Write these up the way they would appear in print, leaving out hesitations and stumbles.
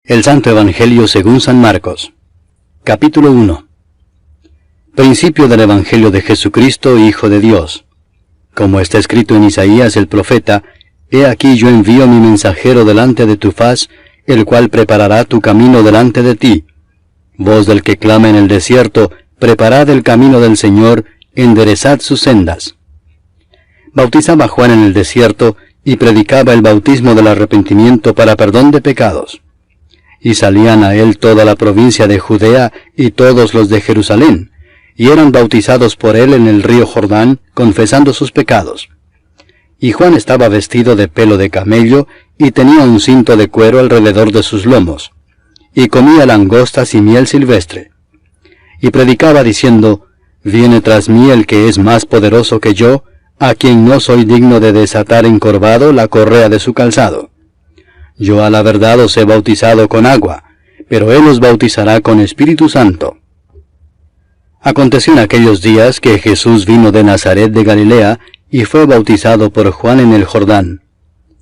El Santo Evangelio según San Marcos. Capítulo 1. Principio del Evangelio de Jesucristo, Hijo de Dios. Como está escrito en Isaías el profeta, He aquí yo envío mi mensajero delante de tu faz, el cual preparará tu camino delante de ti. Voz del que clama en el desierto, preparad el camino del Señor, enderezad sus sendas. Bautizaba Juan en el desierto, y predicaba el bautismo del arrepentimiento para perdón de pecados. Y salían a él toda la provincia de Judea y todos los de Jerusalén, y eran bautizados por él en el río Jordán, confesando sus pecados. Y Juan estaba vestido de pelo de camello, y tenía un cinto de cuero alrededor de sus lomos, y comía langostas y miel silvestre. Y predicaba diciendo, Viene tras mí el que es más poderoso que yo, a quien no soy digno de desatar encorvado la correa de su calzado. Yo a la verdad os he bautizado con agua, pero él os bautizará con Espíritu Santo. Aconteció en aquellos días que Jesús vino de Nazaret de Galilea, y fue bautizado por Juan en el Jordán.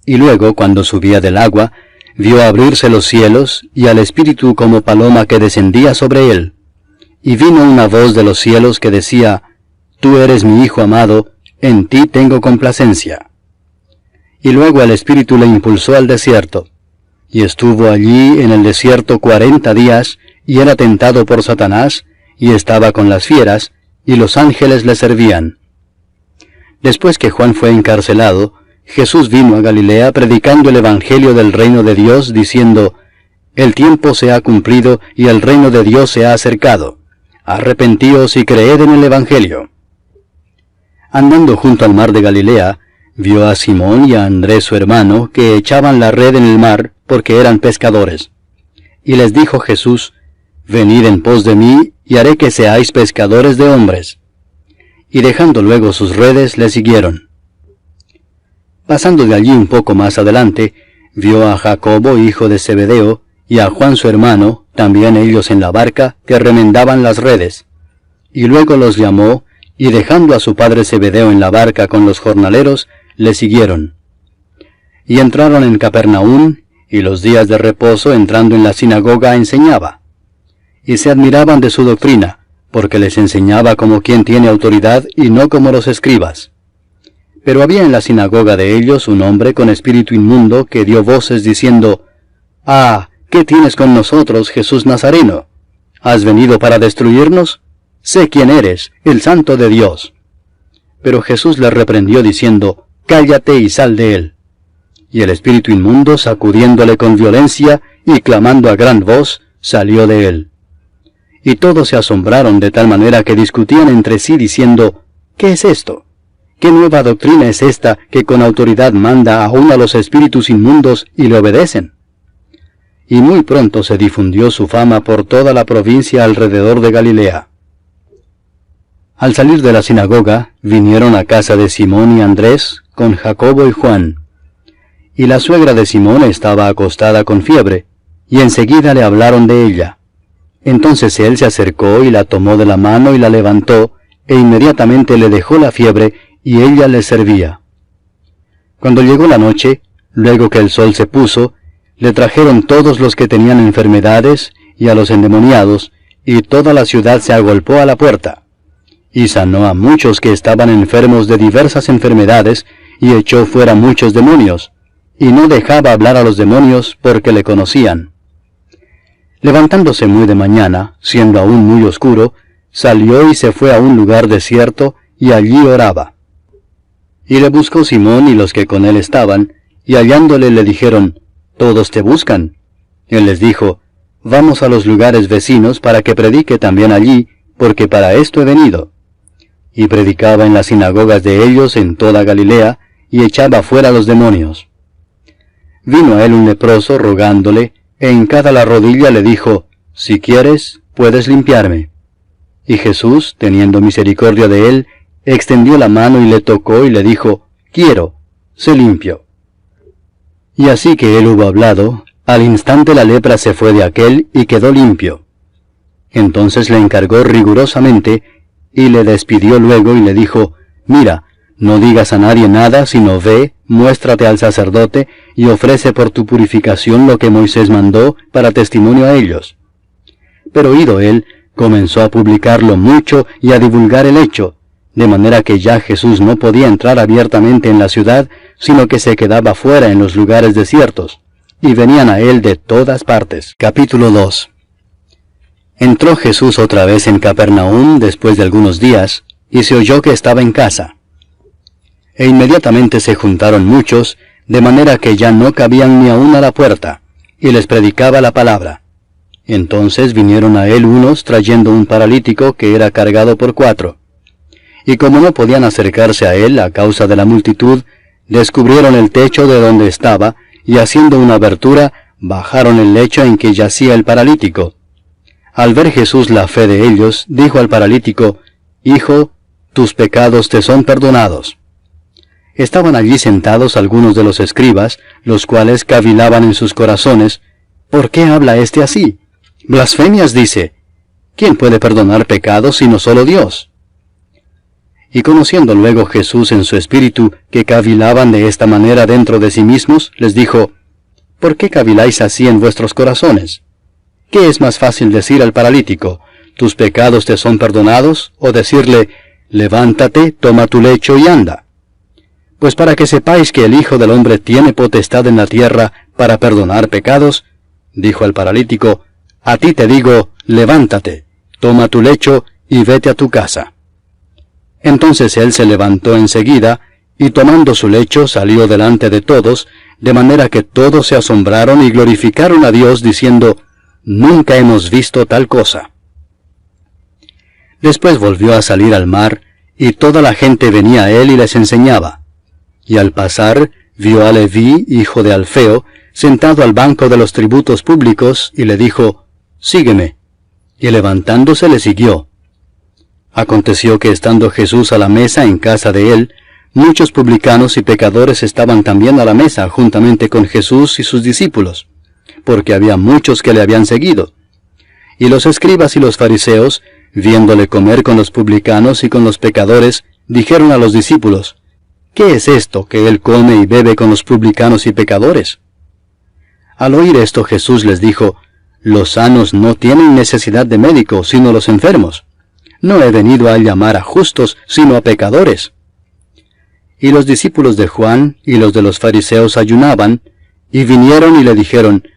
Y luego, cuando subía del agua, vio abrirse los cielos, y al Espíritu como paloma que descendía sobre él. Y vino una voz de los cielos que decía, Tú eres mi Hijo amado, en ti tengo complacencia. Y luego el Espíritu le impulsó al desierto. Y estuvo allí en el desierto 40 días, y era tentado por Satanás, y estaba con las fieras, y los ángeles le servían. Después que Juan fue encarcelado, Jesús vino a Galilea predicando el Evangelio del reino de Dios, diciendo, El tiempo se ha cumplido, y el reino de Dios se ha acercado. Arrepentíos y creed en el Evangelio. Andando junto al mar de Galilea, vio a Simón y a Andrés su hermano, que echaban la red en el mar, porque eran pescadores. Y les dijo Jesús, Venid en pos de mí, y haré que seáis pescadores de hombres. Y dejando luego sus redes, le siguieron. Pasando de allí un poco más adelante, vio a Jacobo, hijo de Zebedeo, y a Juan su hermano, también ellos en la barca, que remendaban las redes. Y luego los llamó, y dejando a su padre Zebedeo en la barca con los jornaleros, le siguieron. Y entraron en Capernaum, y los días de reposo entrando en la sinagoga enseñaba. Y se admiraban de su doctrina, porque les enseñaba como quien tiene autoridad y no como los escribas. Pero había en la sinagoga de ellos un hombre con espíritu inmundo que dio voces diciendo, «Ah, ¿qué tienes con nosotros, Jesús Nazareno? ¿Has venido para destruirnos? Sé quién eres, el Santo de Dios». Pero Jesús le reprendió diciendo, «Cállate y sal de él». Y el espíritu inmundo, sacudiéndole con violencia y clamando a gran voz, salió de él. Y todos se asombraron de tal manera que discutían entre sí diciendo, ¿qué es esto? ¿Qué nueva doctrina es esta que con autoridad manda aún a los espíritus inmundos y le obedecen? Y muy pronto se difundió su fama por toda la provincia alrededor de Galilea. Al salir de la sinagoga, vinieron a casa de Simón y Andrés, con Jacobo y Juan. Y la suegra de Simón estaba acostada con fiebre, y enseguida le hablaron de ella. Entonces él se acercó y la tomó de la mano y la levantó, e inmediatamente le dejó la fiebre, y ella le servía. Cuando llegó la noche, luego que el sol se puso, le trajeron todos los que tenían enfermedades, y a los endemoniados, y toda la ciudad se agolpó a la puerta. Y sanó a muchos que estaban enfermos de diversas enfermedades, y echó fuera muchos demonios, y no dejaba hablar a los demonios porque le conocían. Levantándose muy de mañana, siendo aún muy oscuro, salió y se fue a un lugar desierto, y allí oraba. Y le buscó Simón y los que con él estaban, y hallándole le dijeron, «Todos te buscan». Él les dijo, «Vamos a los lugares vecinos para que predique también allí, porque para esto he venido». Y predicaba en las sinagogas de ellos en toda Galilea, y echaba fuera los demonios. Vino a él un leproso rogándole, e hincada la rodilla le dijo, «Si quieres, puedes limpiarme». Y Jesús, teniendo misericordia de él, extendió la mano y le tocó y le dijo, «Quiero, sé limpio». Y así que él hubo hablado, al instante la lepra se fue de aquél y quedó limpio. Entonces le encargó rigurosamente, y le despidió luego y le dijo, «Mira, no digas a nadie nada, sino ve, muéstrate al sacerdote, y ofrece por tu purificación lo que Moisés mandó para testimonio a ellos. Pero oído él, comenzó a publicarlo mucho y a divulgar el hecho, de manera que ya Jesús no podía entrar abiertamente en la ciudad, sino que se quedaba fuera en los lugares desiertos, y venían a él de todas partes. Capítulo 2. Entró Jesús otra vez en Capernaum después de algunos días, y se oyó que estaba en casa. E inmediatamente se juntaron muchos, de manera que ya no cabían ni aun a la puerta, y les predicaba la palabra. Entonces vinieron a él unos trayendo un paralítico que era cargado por 4. Y como no podían acercarse a él a causa de la multitud, descubrieron el techo de donde estaba, y haciendo una abertura, bajaron el lecho en que yacía el paralítico. Al ver Jesús la fe de ellos, dijo al paralítico, «Hijo, tus pecados te son perdonados». Estaban allí sentados algunos de los escribas, los cuales cavilaban en sus corazones, «¿Por qué habla éste así? Blasfemias dice. ¿Quién puede perdonar pecados sino solo Dios?» Y conociendo luego Jesús en su espíritu que cavilaban de esta manera dentro de sí mismos, les dijo, «¿Por qué caviláis así en vuestros corazones? ¿Qué es más fácil decir al paralítico, tus pecados te son perdonados, o decirle, levántate, toma tu lecho y anda? Pues para que sepáis que el Hijo del Hombre tiene potestad en la tierra para perdonar pecados, dijo al paralítico, a ti te digo, levántate, toma tu lecho y vete a tu casa. Entonces él se levantó enseguida, y tomando su lecho salió delante de todos, de manera que todos se asombraron y glorificaron a Dios, diciendo, «Nunca hemos visto tal cosa». Después volvió a salir al mar, y toda la gente venía a él y les enseñaba. Y al pasar, vio a Leví, hijo de Alfeo, sentado al banco de los tributos públicos, y le dijo, «Sígueme». Y levantándose le siguió. Aconteció que estando Jesús a la mesa en casa de él, muchos publicanos y pecadores estaban también a la mesa juntamente con Jesús y sus discípulos, porque había muchos que le habían seguido. Y los escribas y los fariseos, viéndole comer con los publicanos y con los pecadores, dijeron a los discípulos, «¿Qué es esto que él come y bebe con los publicanos y pecadores?» Al oír esto Jesús les dijo, «Los sanos no tienen necesidad de médico, sino los enfermos. No he venido a llamar a justos, sino a pecadores». Y los discípulos de Juan y los de los fariseos ayunaban, y vinieron y le dijeron,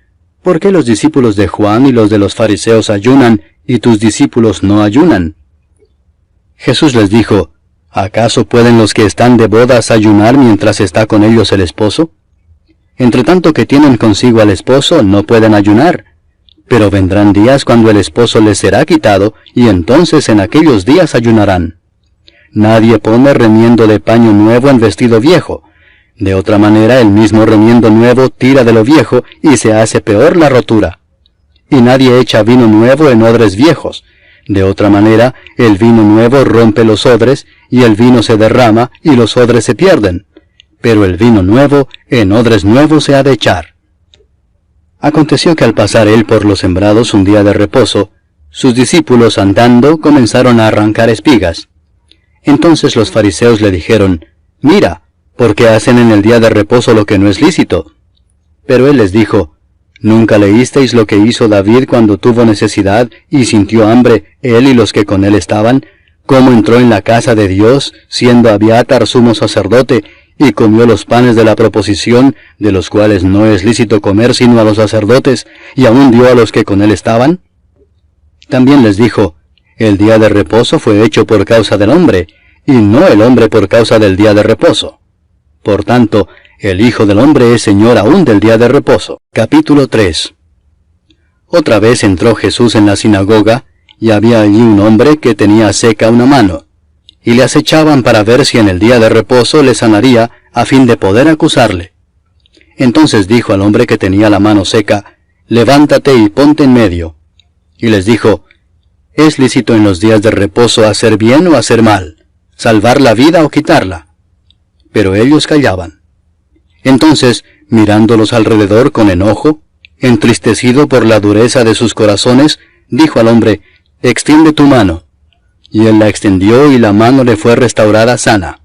«¿Por qué los discípulos de Juan y los de los fariseos ayunan, y tus discípulos no ayunan?» Jesús les dijo, ¿acaso pueden los que están de bodas ayunar mientras está con ellos el esposo? Entre tanto que tienen consigo al esposo, no pueden ayunar. Pero vendrán días cuando el esposo les será quitado, y entonces en aquellos días ayunarán. Nadie pone remiendo de paño nuevo en vestido viejo. De otra manera, el mismo remiendo nuevo tira de lo viejo, y se hace peor la rotura. Y nadie echa vino nuevo en odres viejos. De otra manera, el vino nuevo rompe los odres, y el vino se derrama, y los odres se pierden. Pero el vino nuevo en odres nuevos se ha de echar. Aconteció que al pasar él por los sembrados un día de reposo, sus discípulos andando comenzaron a arrancar espigas. Entonces los fariseos le dijeron, «Mira, ¿por qué hacen en el día de reposo lo que no es lícito?» Pero él les dijo, ¿nunca leísteis lo que hizo David cuando tuvo necesidad y sintió hambre, él y los que con él estaban? ¿Cómo entró en la casa de Dios, siendo Abiatar sumo sacerdote, y comió los panes de la proposición, de los cuales no es lícito comer sino a los sacerdotes, y aún dio a los que con él estaban? También les dijo, el día de reposo fue hecho por causa del hombre, y no el hombre por causa del día de reposo. Por tanto, el Hijo del Hombre es Señor aún del día de reposo. Capítulo 3. Otra vez entró Jesús en la sinagoga, y había allí un hombre que tenía seca una mano, y le acechaban para ver si en el día de reposo le sanaría, a fin de poder acusarle. Entonces dijo al hombre que tenía la mano seca, «Levántate y ponte en medio». Y les dijo, «¿Es lícito en los días de reposo hacer bien o hacer mal? ¿Salvar la vida o quitarla?» Pero ellos callaban. Entonces, mirándolos alrededor con enojo, entristecido por la dureza de sus corazones, dijo al hombre, «Extiende tu mano». Y él la extendió y la mano le fue restaurada sana.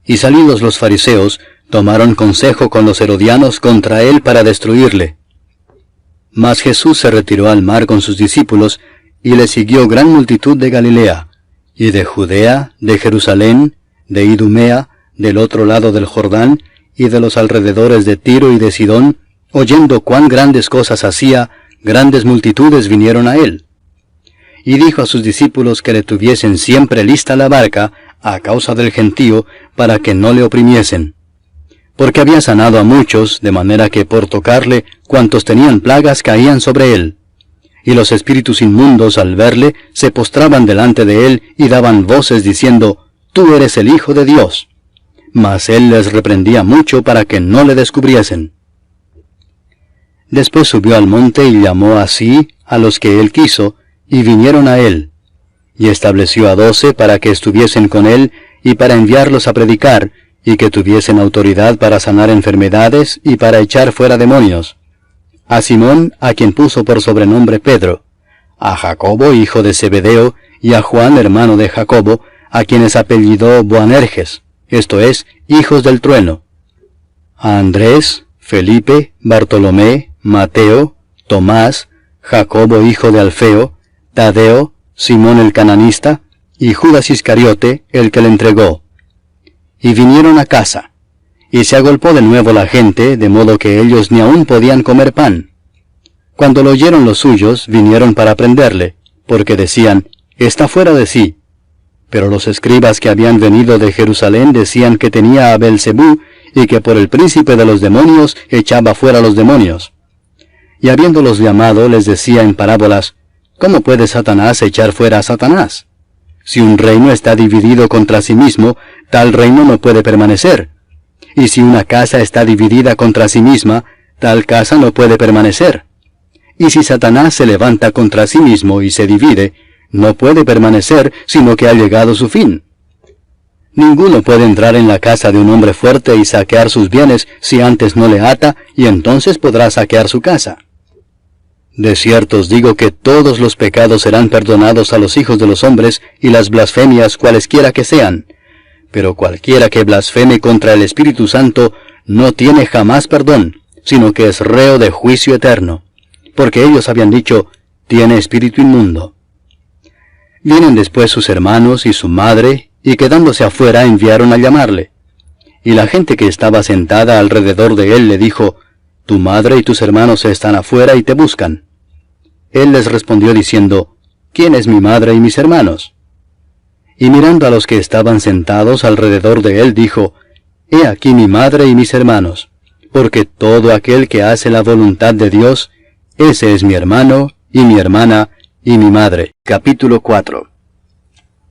Y salidos los fariseos, tomaron consejo con los herodianos contra él para destruirle. Mas Jesús se retiró al mar con sus discípulos, y le siguió gran multitud de Galilea, y de Judea, de Jerusalén, de Idumea, del otro lado del Jordán, y de los alrededores de Tiro y de Sidón, oyendo cuán grandes cosas hacía, grandes multitudes vinieron a él. Y dijo a sus discípulos que le tuviesen siempre lista la barca, a causa del gentío, para que no le oprimiesen. Porque había sanado a muchos, de manera que por tocarle, cuantos tenían plagas caían sobre él. Y los espíritus inmundos al verle, se postraban delante de él, y daban voces diciendo, Tú eres el Hijo de Dios. Mas él les reprendía mucho para que no le descubriesen. Después subió al monte y llamó así a los que él quiso, y vinieron a él. Y estableció a 12 para que estuviesen con él, y para enviarlos a predicar, y que tuviesen autoridad para sanar enfermedades, y para echar fuera demonios. A Simón, a quien puso por sobrenombre Pedro, a Jacobo, hijo de Zebedeo, y a Juan, hermano de Jacobo, a quienes apellidó Boanerges, esto es, hijos del trueno, a Andrés, Felipe, Bartolomé, Mateo, Tomás, Jacobo, hijo de Alfeo, Tadeo, Simón el cananista, y Judas Iscariote, el que le entregó. Y vinieron a casa, y se agolpó de nuevo la gente, de modo que ellos ni aún podían comer pan. Cuando lo oyeron los suyos, vinieron para prenderle, porque decían, está fuera de sí. Pero los escribas que habían venido de Jerusalén decían que tenía a Belzebú, y que por el príncipe de los demonios echaba fuera los demonios. Y habiéndolos llamado, les decía en parábolas, ¿cómo puede Satanás echar fuera a Satanás? Si un reino está dividido contra sí mismo, tal reino no puede permanecer. Y si una casa está dividida contra sí misma, tal casa no puede permanecer. Y si Satanás se levanta contra sí mismo y se divide, no puede permanecer, sino que ha llegado su fin. Ninguno puede entrar en la casa de un hombre fuerte y saquear sus bienes si antes no le ata, y entonces podrá saquear su casa. De cierto os digo que todos los pecados serán perdonados a los hijos de los hombres, y las blasfemias cualesquiera que sean. Pero cualquiera que blasfeme contra el Espíritu Santo no tiene jamás perdón, sino que es reo de juicio eterno. Porque ellos habían dicho, tiene espíritu inmundo. Vienen después sus hermanos y su madre, y quedándose afuera enviaron a llamarle. Y la gente que estaba sentada alrededor de él le dijo, tu madre y tus hermanos están afuera y te buscan. Él les respondió diciendo, ¿quién es mi madre y mis hermanos? Y mirando a los que estaban sentados alrededor de él, dijo, he aquí mi madre y mis hermanos, porque todo aquel que hace la voluntad de Dios, ese es mi hermano, y mi hermana, y mi madre. Capítulo 4.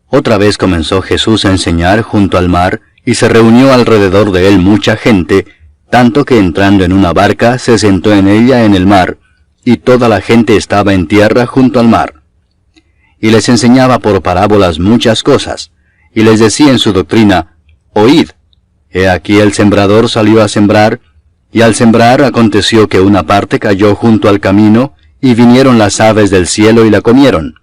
Otra vez comenzó Jesús a enseñar junto al mar, y se reunió alrededor de él mucha gente, tanto que entrando en una barca se sentó en ella en el mar, y toda la gente estaba en tierra junto al mar. Y les enseñaba por parábolas muchas cosas, y les decía en su doctrina, oíd, he aquí el sembrador salió a sembrar, y al sembrar aconteció que una parte cayó junto al camino, y vinieron las aves del cielo y la comieron.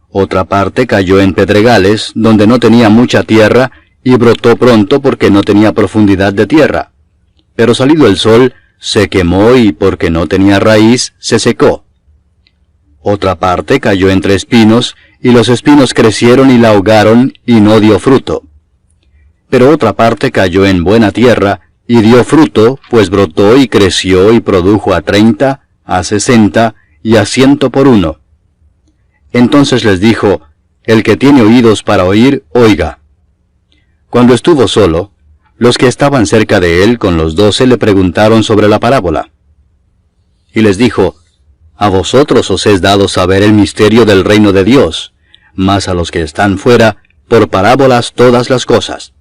Otra parte cayó en pedregales, donde no tenía mucha tierra, y brotó pronto porque no tenía profundidad de tierra. Pero salido el sol, se quemó y porque no tenía raíz, se secó. Otra parte cayó entre espinos, y los espinos crecieron y la ahogaron, y no dio fruto. Pero otra parte cayó en buena tierra, y dio fruto, pues brotó y creció y produjo a 30, a 60, y a 100 por uno. Entonces les dijo, el que tiene oídos para oír, oiga. Cuando estuvo solo, los que estaban cerca de él con los 12 le preguntaron sobre la parábola. Y les dijo, a vosotros os es dado saber el misterio del reino de Dios, mas a los que están fuera, por parábolas todas las cosas,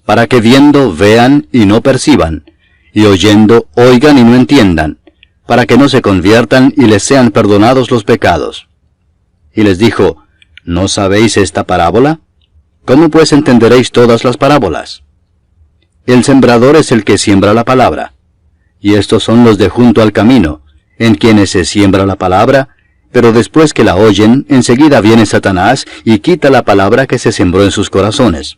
para que viendo vean y no perciban, y oyendo oigan y no entiendan, para que no se conviertan y les sean perdonados los pecados. Y les dijo, ¿no sabéis esta parábola? ¿Cómo pues entenderéis todas las parábolas? El sembrador es el que siembra la palabra, y estos son los de junto al camino, en quienes se siembra la palabra, pero después que la oyen, enseguida viene Satanás y quita la palabra que se sembró en sus corazones.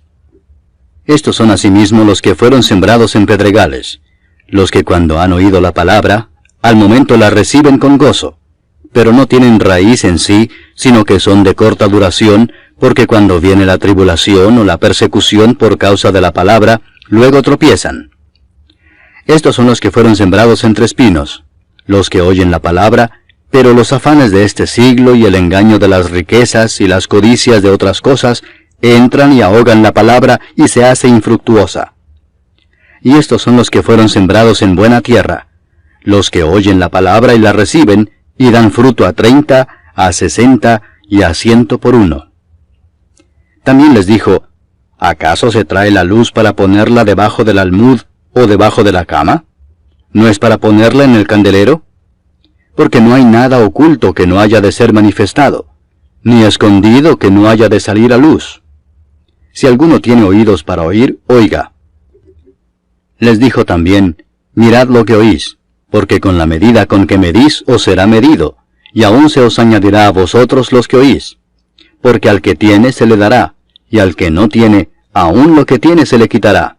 Estos son asimismo los que fueron sembrados en pedregales, los que cuando han oído la palabra, al momento la reciben con gozo, pero no tienen raíz en sí, sino que son de corta duración, porque cuando viene la tribulación o la persecución por causa de la palabra, luego tropiezan. Estos son los que fueron sembrados entre espinos, los que oyen la palabra, pero los afanes de este siglo y el engaño de las riquezas y las codicias de otras cosas entran y ahogan la palabra y se hace infructuosa. Y estos son los que fueron sembrados en buena tierra, los que oyen la palabra y la reciben, y dan fruto a 30, a 60 y a 100 por uno. También les dijo, ¿acaso se trae la luz para ponerla debajo del almud o debajo de la cama? ¿No es para ponerla en el candelero? Porque no hay nada oculto que no haya de ser manifestado, ni escondido que no haya de salir a luz. Si alguno tiene oídos para oír, oiga. Les dijo también, mirad lo que oís, porque con la medida con que medís os será medido, y aún se os añadirá a vosotros los que oís. Porque al que tiene se le dará, y al que no tiene, aún lo que tiene se le quitará.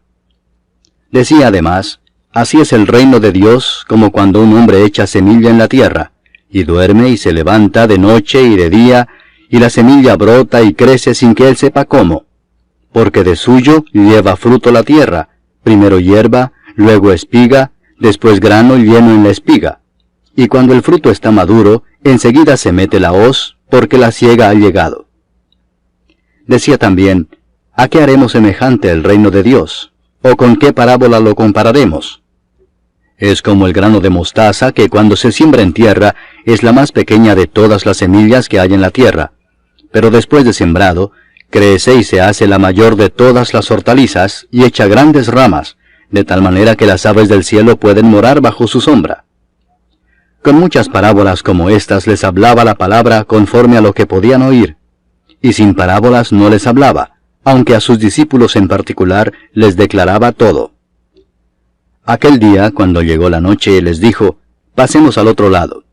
Decía además, así es el reino de Dios como cuando un hombre echa semilla en la tierra, y duerme y se levanta de noche y de día, y la semilla brota y crece sin que él sepa cómo. Porque de suyo lleva fruto la tierra, primero hierba, luego espiga, después grano lleno en la espiga. Y cuando el fruto está maduro, enseguida se mete la hoz, porque la siega ha llegado. Decía también, ¿a qué haremos semejante el reino de Dios? ¿O con qué parábola lo compararemos? Es como el grano de mostaza que cuando se siembra en tierra es la más pequeña de todas las semillas que hay en la tierra, pero después de sembrado, crece y se hace la mayor de todas las hortalizas y echa grandes ramas, de tal manera que las aves del cielo pueden morar bajo su sombra. Con muchas parábolas como estas les hablaba la palabra conforme a lo que podían oír, y sin parábolas no les hablaba, aunque a sus discípulos en particular les declaraba todo. Aquel día, cuando llegó la noche, les dijo, pasemos al otro lado.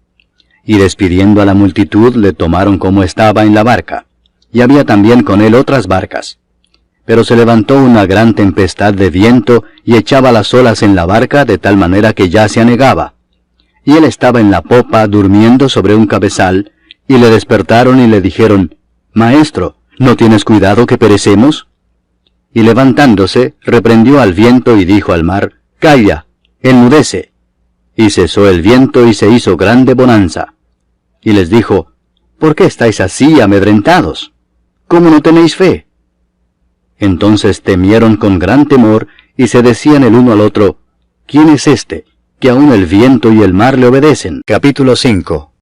Y despidiendo a la multitud, le tomaron como estaba en la barca, y había también con él otras barcas. Pero se levantó una gran tempestad de viento, y echaba las olas en la barca de tal manera que ya se anegaba. Y él estaba en la popa durmiendo sobre un cabezal, y le despertaron y le dijeron, Maestro, ¿no tienes cuidado que perecemos? Y levantándose, reprendió al viento y dijo al mar, Calla, enmudece. Y cesó el viento y se hizo grande bonanza. Y les dijo, ¿por qué estáis así amedrentados? ¿Cómo no tenéis fe? Entonces temieron con gran temor y se decían el uno al otro, ¿quién es este, que aun el viento y el mar le obedecen? Capítulo 5.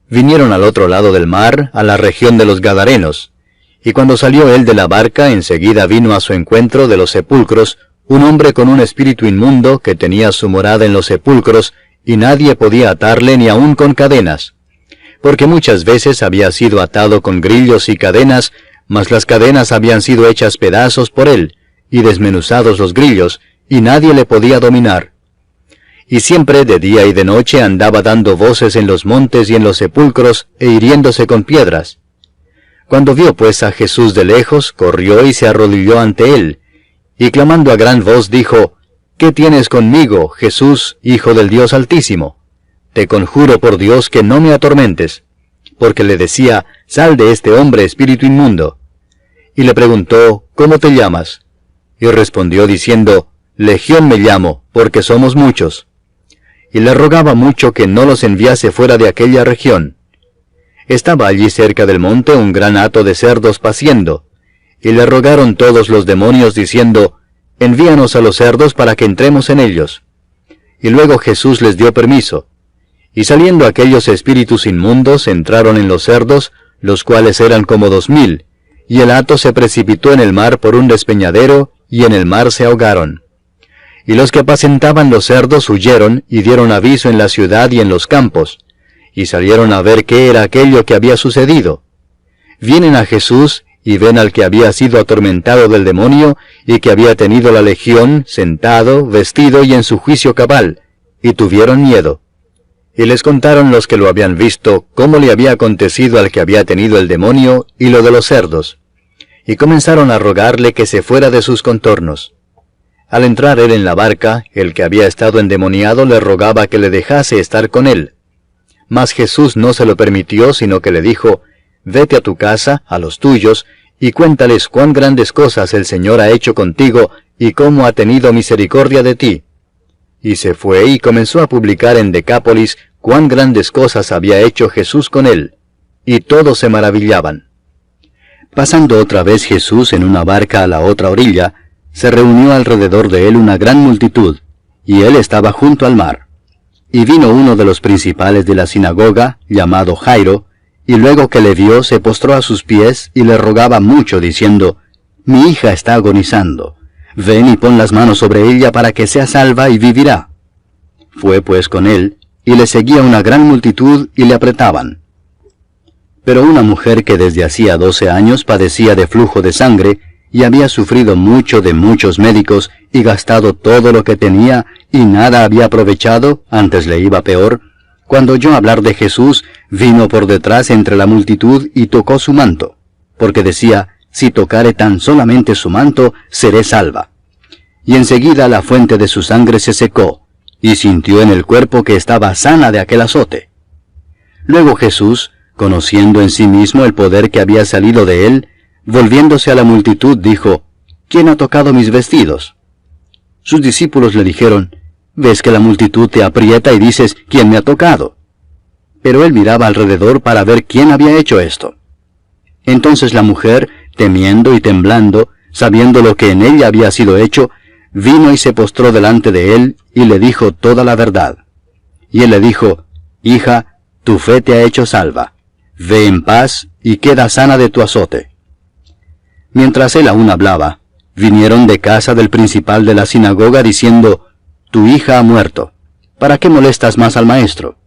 Vinieron al otro lado del mar, a la región de los Gadarenos, y cuando salió él de la barca, enseguida vino a su encuentro de los sepulcros un hombre con un espíritu inmundo que tenía su morada en los sepulcros, y nadie podía atarle ni aun con cadenas, porque muchas veces había sido atado con grillos y cadenas, mas las cadenas habían sido hechas pedazos por él, y desmenuzados los grillos, y nadie le podía dominar. Y siempre de día y de noche andaba dando voces en los montes y en los sepulcros, e hiriéndose con piedras. Cuando vio pues a Jesús de lejos, corrió y se arrodilló ante él, y clamando a gran voz dijo, ¿qué tienes conmigo, Jesús, Hijo del Dios Altísimo? Te conjuro por Dios que no me atormentes. Porque le decía, sal de este hombre, espíritu inmundo. Y le preguntó, ¿cómo te llamas? Y respondió diciendo, Legión me llamo, porque somos muchos. Y le rogaba mucho que no los enviase fuera de aquella región. Estaba allí cerca del monte un gran hato de cerdos paciendo, y le rogaron todos los demonios diciendo, envíanos a los cerdos para que entremos en ellos. Y luego Jesús les dio permiso. Y saliendo aquellos espíritus inmundos entraron en los cerdos, los cuales eran como 2000, y el hato se precipitó en el mar por un despeñadero, y en el mar se ahogaron. Y los que apacentaban los cerdos huyeron, y dieron aviso en la ciudad y en los campos, y salieron a ver qué era aquello que había sucedido. Vienen a Jesús, y ven al que había sido atormentado del demonio, y que había tenido la legión, sentado, vestido y en su juicio cabal, y tuvieron miedo. Y les contaron los que lo habían visto, cómo le había acontecido al que había tenido el demonio, y lo de los cerdos. y comenzaron a rogarle que se fuera de sus contornos. Al entrar él en la barca, el que había estado endemoniado le rogaba que le dejase estar con él. Mas Jesús no se lo permitió, sino que le dijo, «Vete a tu casa, a los tuyos, y cuéntales cuán grandes cosas el Señor ha hecho contigo, y cómo ha tenido misericordia de ti». Y se fue y comenzó a publicar en Decápolis cuán grandes cosas había hecho Jesús con él, y todos se maravillaban. Pasando otra vez Jesús en una barca a la otra orilla, se reunió alrededor de él una gran multitud, y él estaba junto al mar. Y vino uno de los principales de la sinagoga, llamado Jairo, y luego que le vio se postró a sus pies y le rogaba mucho, diciendo, «Mi hija está agonizando. Ven y pon las manos sobre ella para que sea salva y vivirá». Fue pues con él, y le seguía una gran multitud y le apretaban. Pero una mujer que desde hacía 12 años padecía de flujo de sangre, y había sufrido mucho de muchos médicos, y gastado todo lo que tenía, y nada había aprovechado, antes le iba peor, cuando oyó hablar de Jesús, vino por detrás entre la multitud y tocó su manto, porque decía, «Si tocare tan solamente su manto, seré salva». Y enseguida la fuente de su sangre se secó, y sintió en el cuerpo que estaba sana de aquel azote. Luego Jesús, conociendo en sí mismo el poder que había salido de él, volviéndose a la multitud, dijo, «¿Quién ha tocado mis vestidos?». Sus discípulos le dijeron, «¿Ves que la multitud te aprieta y dices, ¿quién me ha tocado?». Pero él miraba alrededor para ver quién había hecho esto. Entonces la mujer, temiendo y temblando, sabiendo lo que en ella había sido hecho, vino y se postró delante de él, y le dijo toda la verdad. Y él le dijo, «Hija, tu fe te ha hecho salva. Ve en paz, y queda sana de tu azote». Mientras él aún hablaba, vinieron de casa del principal de la sinagoga diciendo, «Tu hija ha muerto. ¿Para qué molestas más al maestro?».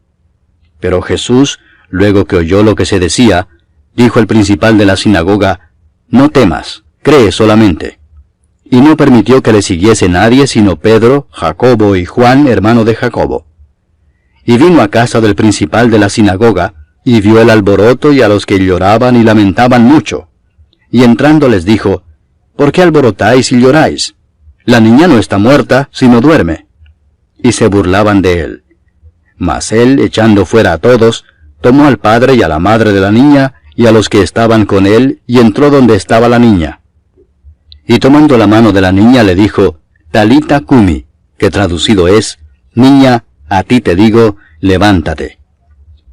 Pero Jesús, luego que oyó lo que se decía, dijo el principal de la sinagoga, «No temas, cree solamente». Y no permitió que le siguiese nadie sino Pedro, Jacobo y Juan, hermano de Jacobo. Y vino a casa del principal de la sinagoga, y vio el alboroto y a los que lloraban y lamentaban mucho. Y entrando les dijo, «¿Por qué alborotáis y lloráis? La niña no está muerta, sino duerme». Y se burlaban de él. Mas él, echando fuera a todos, tomó al padre y a la madre de la niña, y a los que estaban con él, y entró donde estaba la niña. Y tomando la mano de la niña le dijo, «Talita cumi», que traducido es, «Niña, a ti te digo, levántate».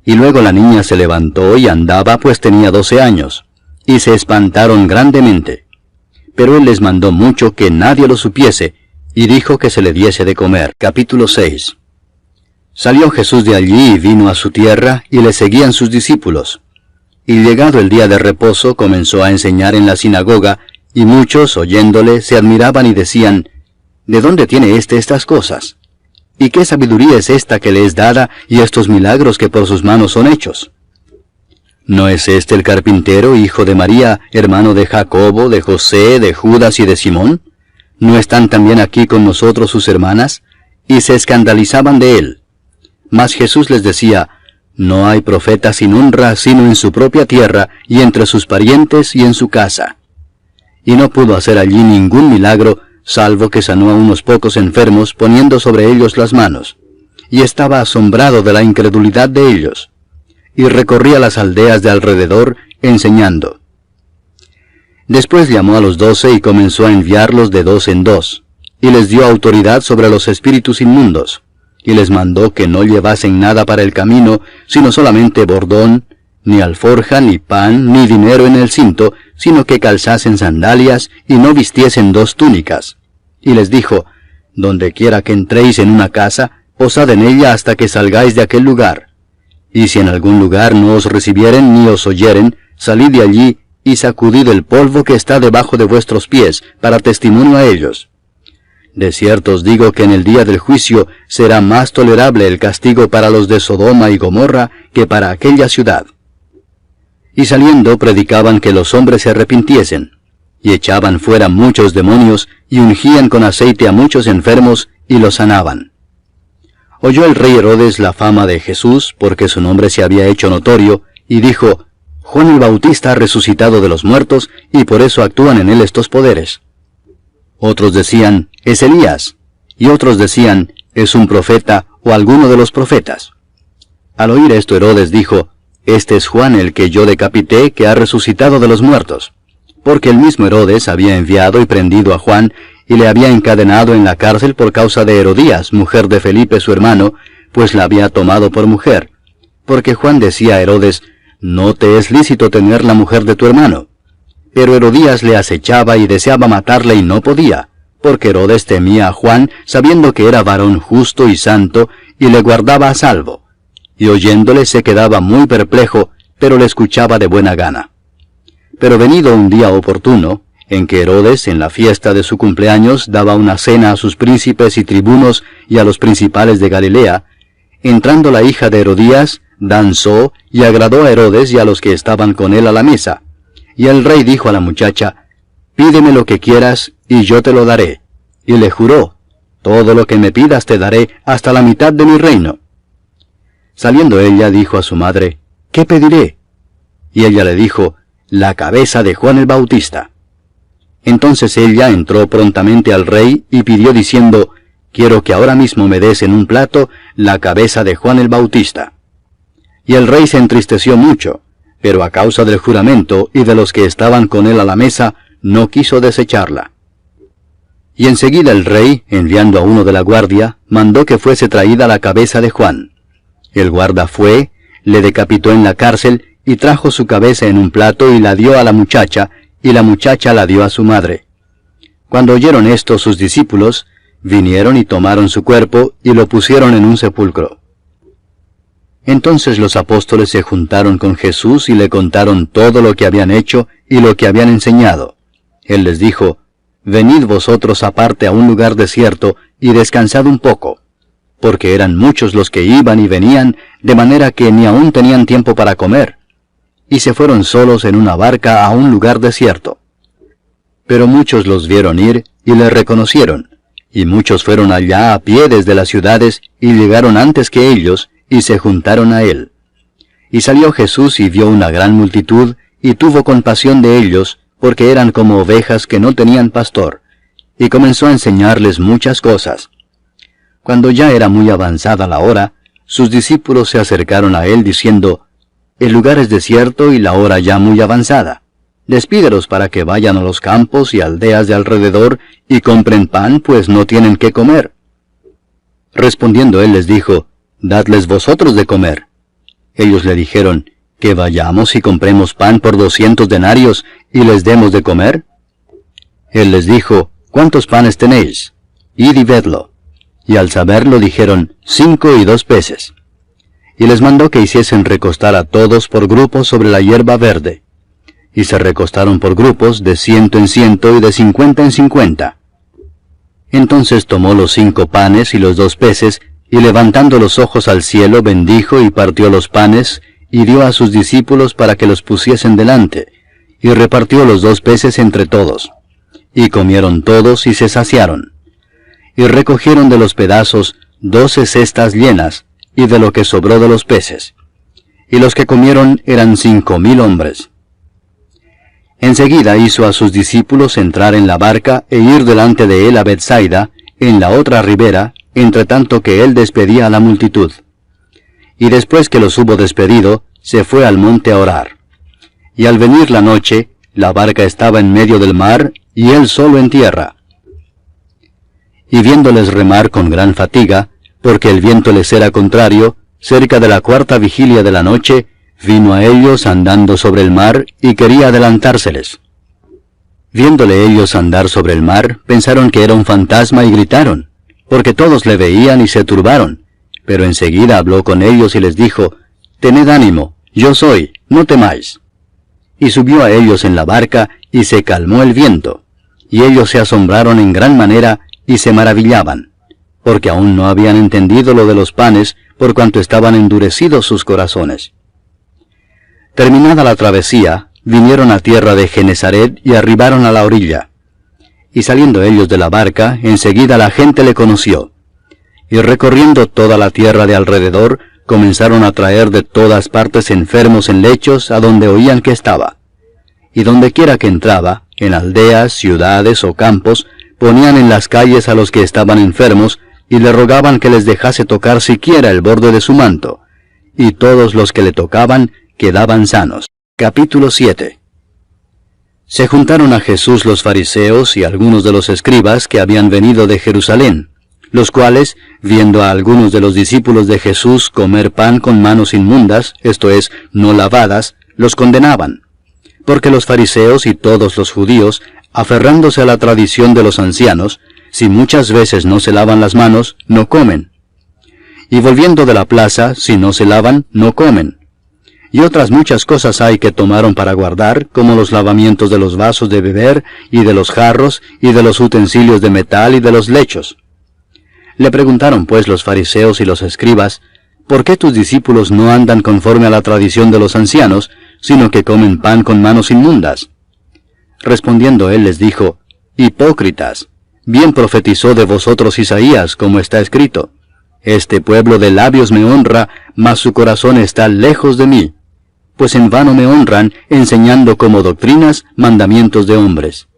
Y luego la niña se levantó y andaba, pues tenía 12 años, y se espantaron grandemente. Pero él les mandó mucho que nadie lo supiese, y dijo que se le diese de comer. Capítulo 6. Salió Jesús de allí y vino a su tierra, y le seguían sus discípulos. Y llegado el día de reposo, comenzó a enseñar en la sinagoga, y muchos, oyéndole, se admiraban y decían, «¿De dónde tiene estas cosas? ¿Y qué sabiduría es esta que le es dada, y estos milagros que por sus manos son hechos? ¿No es este el carpintero, hijo de María, hermano de Jacobo, de José, de Judas y de Simón? ¿No están también aquí con nosotros sus hermanas?». Y se escandalizaban de él. Mas Jesús les decía, «No hay profeta sin honra, sino en su propia tierra, y entre sus parientes y en su casa». Y no pudo hacer allí ningún milagro, salvo que sanó a unos pocos enfermos, poniendo sobre ellos las manos. Y estaba asombrado de la incredulidad de ellos. Y recorría las aldeas de alrededor, enseñando. Después llamó a los 12 y comenzó a enviarlos de 2 en 2, y les dio autoridad sobre los espíritus inmundos, y les mandó que no llevasen nada para el camino, sino solamente bordón, ni alforja, ni pan, ni dinero en el cinto, sino que calzasen sandalias, y no vistiesen 2 túnicas. Y les dijo, «Donde quiera que entréis en una casa, posad en ella hasta que salgáis de aquel lugar. Y si en algún lugar no os recibieren ni os oyeren, salid de allí, y sacudid el polvo que está debajo de vuestros pies, para testimonio a ellos. De cierto os digo que en el día del juicio será más tolerable el castigo para los de Sodoma y Gomorra que para aquella ciudad». Y saliendo predicaban que los hombres se arrepintiesen, y echaban fuera muchos demonios, y ungían con aceite a muchos enfermos, y los sanaban. Oyó el rey Herodes la fama de Jesús, porque su nombre se había hecho notorio, y dijo, Juan el Bautista ha resucitado de los muertos y por eso actúan en él estos poderes. Otros decían, es Elías, y otros decían, es un profeta o alguno de los profetas. Al oír esto Herodes dijo, este es Juan el que yo decapité, que ha resucitado de los muertos. Porque el mismo Herodes había enviado y prendido a Juan, y le había encadenado en la cárcel por causa de Herodías, mujer de Felipe su hermano, pues la había tomado por mujer. Porque Juan decía a Herodes, no te es lícito tener la mujer de tu hermano. Pero Herodías le acechaba y deseaba matarle y no podía, porque Herodes temía a Juan, sabiendo que era varón justo y santo, y le guardaba a salvo. Y oyéndole se quedaba muy perplejo, pero le escuchaba de buena gana. Pero venido un día oportuno, en que Herodes, en la fiesta de su cumpleaños, daba una cena a sus príncipes y tribunos y a los principales de Galilea, entrando la hija de Herodías, danzó y agradó a Herodes y a los que estaban con él a la mesa. Y el rey dijo a la muchacha, pídeme lo que quieras, y yo te lo daré. Y le juró, todo lo que me pidas te daré, hasta la mitad de mi reino. Saliendo ella, dijo a su madre, ¿qué pediré? Y ella le dijo, la cabeza de Juan el Bautista. Entonces ella entró prontamente al rey y pidió diciendo, quiero que ahora mismo me des en un plato la cabeza de Juan el Bautista. Y el rey se entristeció mucho, pero a causa del juramento y de los que estaban con él a la mesa, no quiso desecharla. Y enseguida el rey, enviando a uno de la guardia, mandó que fuese traída la cabeza de Juan. El guarda fue, le decapitó en la cárcel, y trajo su cabeza en un plato y la dio a la muchacha, y la muchacha la dio a su madre. Cuando oyeron esto sus discípulos, vinieron y tomaron su cuerpo, y lo pusieron en un sepulcro. Entonces los apóstoles se juntaron con Jesús y le contaron todo lo que habían hecho y lo que habían enseñado. Él les dijo, venid vosotros aparte a un lugar desierto y descansad un poco, porque eran muchos los que iban y venían, de manera que ni aún tenían tiempo para comer. Y se fueron solos en una barca a un lugar desierto. Pero muchos los vieron ir y le reconocieron, y muchos fueron allá a pie desde las ciudades y llegaron antes que ellos, y se juntaron a él. Y salió Jesús y vio una gran multitud, y tuvo compasión de ellos, porque eran como ovejas que no tenían pastor, y comenzó a enseñarles muchas cosas. Cuando ya era muy avanzada la hora, sus discípulos se acercaron a él diciendo, el lugar es desierto y la hora ya muy avanzada. Despídelos para que vayan a los campos y aldeas de alrededor y compren pan, pues no tienen qué comer. Respondiendo él les dijo, dadles vosotros de comer. Ellos le dijeron, que vayamos y compremos pan por 200 denarios y les demos de comer. Él les dijo, ¿cuántos panes tenéis? Id y vedlo. Y al saberlo dijeron, 5 y 2 peces. Y les mandó que hiciesen recostar a todos por grupos sobre la hierba verde. Y se recostaron por grupos de 100 en 100 y de 50 en 50. Entonces tomó los 5 panes y los 2 peces, y levantando los ojos al cielo bendijo y partió los panes, y dio a sus discípulos para que los pusiesen delante, y repartió los 2 peces entre todos. Y comieron todos y se saciaron. Y recogieron de los pedazos 12 cestas llenas, y de lo que sobró de los peces. Y los que comieron eran 5,000 hombres. Enseguida hizo a sus discípulos entrar en la barca e ir delante de él a Bethsaida, en la otra ribera, entre tanto que él despedía a la multitud. Y después que los hubo despedido, se fue al monte a orar. Y al venir la noche, la barca estaba en medio del mar, y él solo en tierra. Y viéndoles remar con gran fatiga, porque el viento les era contrario, cerca de la 4ª vigilia de la noche, vino a ellos andando sobre el mar, y quería adelantárseles. Viéndole ellos andar sobre el mar, pensaron que era un fantasma y gritaron, porque todos le veían y se turbaron. Pero enseguida habló con ellos y les dijo, tened ánimo, yo soy, no temáis. Y subió a ellos en la barca, y se calmó el viento. Y ellos se asombraron en gran manera, y se maravillaban, porque aún no habían entendido lo de los panes, por cuanto estaban endurecidos sus corazones. Terminada la travesía, vinieron a tierra de Genesaret y arribaron a la orilla. Y saliendo ellos de la barca, enseguida la gente le conoció. Y recorriendo toda la tierra de alrededor, comenzaron a traer de todas partes enfermos en lechos a donde oían que estaba. Y donde quiera que entraba, en aldeas, ciudades o campos, ponían en las calles a los que estaban enfermos, y le rogaban que les dejase tocar siquiera el borde de su manto, y todos los que le tocaban quedaban sanos. Capítulo 7. Se juntaron a Jesús los fariseos y algunos de los escribas que habían venido de Jerusalén, los cuales, viendo a algunos de los discípulos de Jesús comer pan con manos inmundas, esto es, no lavadas, los condenaban. Porque los fariseos y todos los judíos, aferrándose a la tradición de los ancianos, si muchas veces no se lavan las manos, no comen. Y volviendo de la plaza, si no se lavan, no comen. Y otras muchas cosas hay que tomaron para guardar, como los lavamientos de los vasos de beber, y de los jarros, y de los utensilios de metal, y de los lechos. Le preguntaron pues los fariseos y los escribas, ¿por qué tus discípulos no andan conforme a la tradición de los ancianos, sino que comen pan con manos inmundas? Respondiendo él les dijo, hipócritas, bien profetizó de vosotros Isaías, como está escrito, este pueblo de labios me honra, mas su corazón está lejos de mí, pues en vano me honran, enseñando como doctrinas mandamientos de hombres.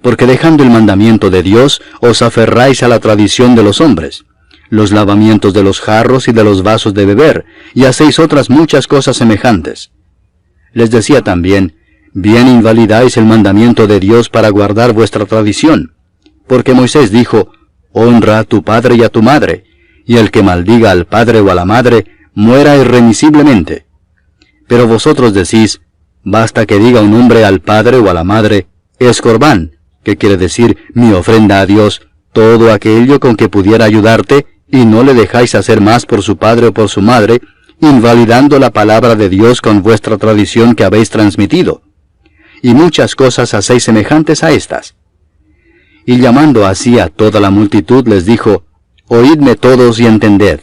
Porque dejando el mandamiento de Dios, os aferráis a la tradición de los hombres, los lavamientos de los jarros y de los vasos de beber, y hacéis otras muchas cosas semejantes. Les decía también, bien invalidáis el mandamiento de Dios para guardar vuestra tradición, porque Moisés dijo, honra a tu padre y a tu madre, y el que maldiga al padre o a la madre, muera irremisiblemente. Pero vosotros decís, basta que diga un hombre al padre o a la madre, es corbán, que quiere decir mi ofrenda a Dios, todo aquello con que pudiera ayudarte, y no le dejáis hacer más por su padre o por su madre, invalidando la palabra de Dios con vuestra tradición que habéis transmitido. Y muchas cosas hacéis semejantes a estas. Y llamando así a toda la multitud les dijo, oídme todos y entended.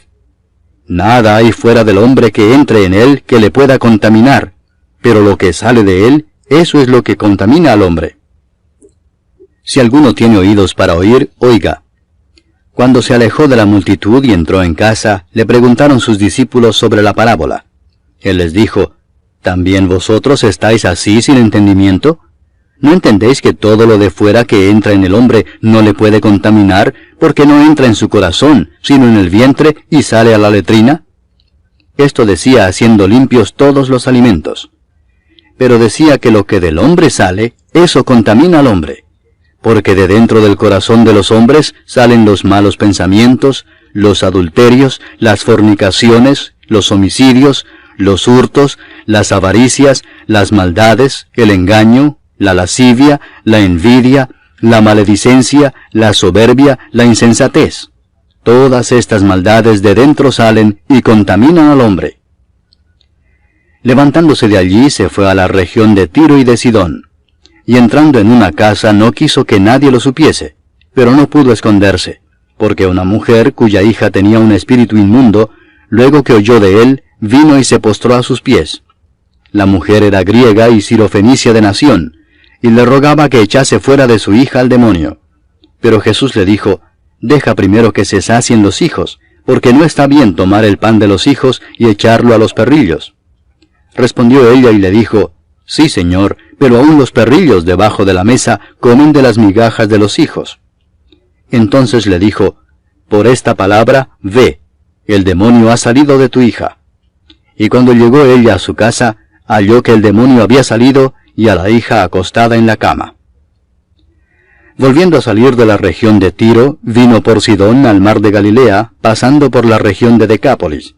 Nada hay fuera del hombre que entre en él que le pueda contaminar, pero lo que sale de él, eso es lo que contamina al hombre. Si alguno tiene oídos para oír, oiga. Cuando se alejó de la multitud y entró en casa, le preguntaron sus discípulos sobre la parábola. Él les dijo, ¿también vosotros estáis así sin entendimiento? ¿No entendéis que todo lo de fuera que entra en el hombre no le puede contaminar, porque no entra en su corazón, sino en el vientre y sale a la letrina? Esto decía haciendo limpios todos los alimentos. Pero decía que lo que del hombre sale, eso contamina al hombre. Porque de dentro del corazón de los hombres salen los malos pensamientos, los adulterios, las fornicaciones, los homicidios, los hurtos, las avaricias, las maldades, el engaño, la lascivia, la envidia, la maledicencia, la soberbia, la insensatez. Todas estas maldades de dentro salen y contaminan al hombre. Levantándose de allí se fue a la región de Tiro y de Sidón. Y entrando en una casa no quiso que nadie lo supiese, pero no pudo esconderse, porque una mujer cuya hija tenía un espíritu inmundo, luego que oyó de él, vino y se postró a sus pies. La mujer era griega y sirofenicia de nación, y le rogaba que echase fuera de su hija al demonio. Pero Jesús le dijo, deja primero que se sacien los hijos, porque no está bien tomar el pan de los hijos y echarlo a los perrillos. Respondió ella y le dijo, sí, Señor, pero aún los perrillos debajo de la mesa comen de las migajas de los hijos. Entonces le dijo, por esta palabra, ve, el demonio ha salido de tu hija. Y cuando llegó ella a su casa, halló que el demonio había salido y a la hija acostada en la cama. Volviendo a salir de la región de Tiro, vino por Sidón al mar de Galilea, pasando por la región de Decápolis.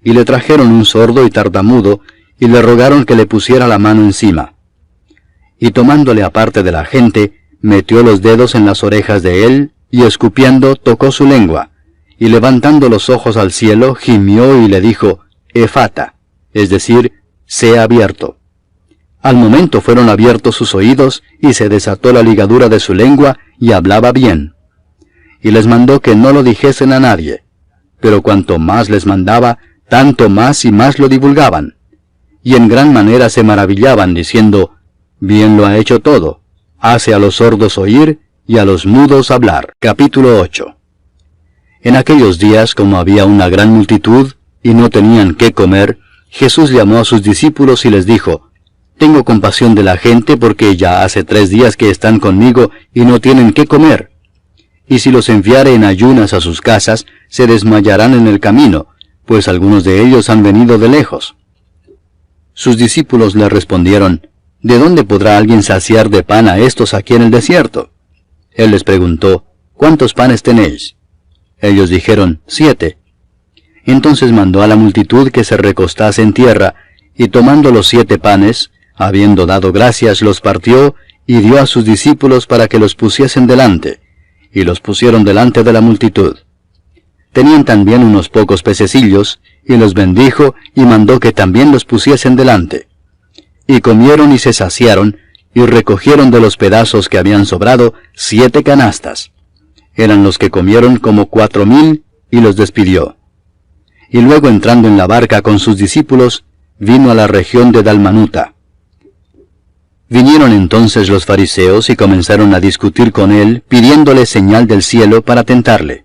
Y le trajeron un sordo y tartamudo, y le rogaron que le pusiera la mano encima. Y tomándole aparte de la gente, metió los dedos en las orejas de él, y escupiendo tocó su lengua, y levantando los ojos al cielo, gimió y le dijo, Efata, es decir, sea abierto. Al momento fueron abiertos sus oídos, y se desató la ligadura de su lengua, y hablaba bien. Y les mandó que no lo dijesen a nadie, pero cuanto más les mandaba, tanto más y más lo divulgaban. Y en gran manera se maravillaban, diciendo, bien lo ha hecho todo, hace a los sordos oír, y a los mudos hablar. Capítulo 8. En aquellos días, como había una gran multitud, y no tenían qué comer, Jesús llamó a sus discípulos y les dijo, «Tengo compasión de la gente porque ya hace 3 días que están conmigo y no tienen qué comer. Y si los enviare en ayunas a sus casas, se desmayarán en el camino, pues algunos de ellos han venido de lejos». Sus discípulos le respondieron, «¿De dónde podrá alguien saciar de pan a estos aquí en el desierto?» Él les preguntó, «¿Cuántos panes tenéis?» Ellos dijeron, 7. Entonces mandó a la multitud que se recostase en tierra, y tomando los 7 panes, habiendo dado gracias, los partió, y dio a sus discípulos para que los pusiesen delante, y los pusieron delante de la multitud. Tenían también unos pocos pececillos, y los bendijo, y mandó que también los pusiesen delante. Y comieron y se saciaron, y recogieron de los pedazos que habían sobrado 7 canastas. Eran los que comieron como 4,000, y los despidió. Y luego entrando en la barca con sus discípulos, vino a la región de Dalmanuta. Vinieron entonces los fariseos y comenzaron a discutir con él, pidiéndole señal del cielo para tentarle.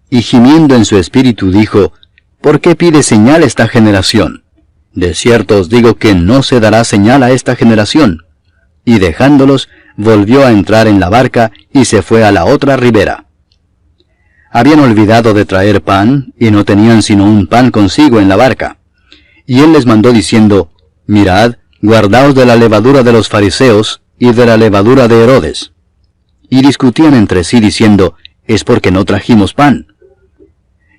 Y gimiendo en su espíritu dijo, «¿Por qué pide señal esta generación? De cierto os digo que no se dará señal a esta generación». Y dejándolos, volvió a entrar en la barca y se fue a la otra ribera. Habían olvidado de traer pan, y no tenían sino un pan consigo en la barca. Y él les mandó diciendo, «Mirad, guardaos de la levadura de los fariseos y de la levadura de Herodes». Y discutían entre sí diciendo, «Es porque no trajimos pan».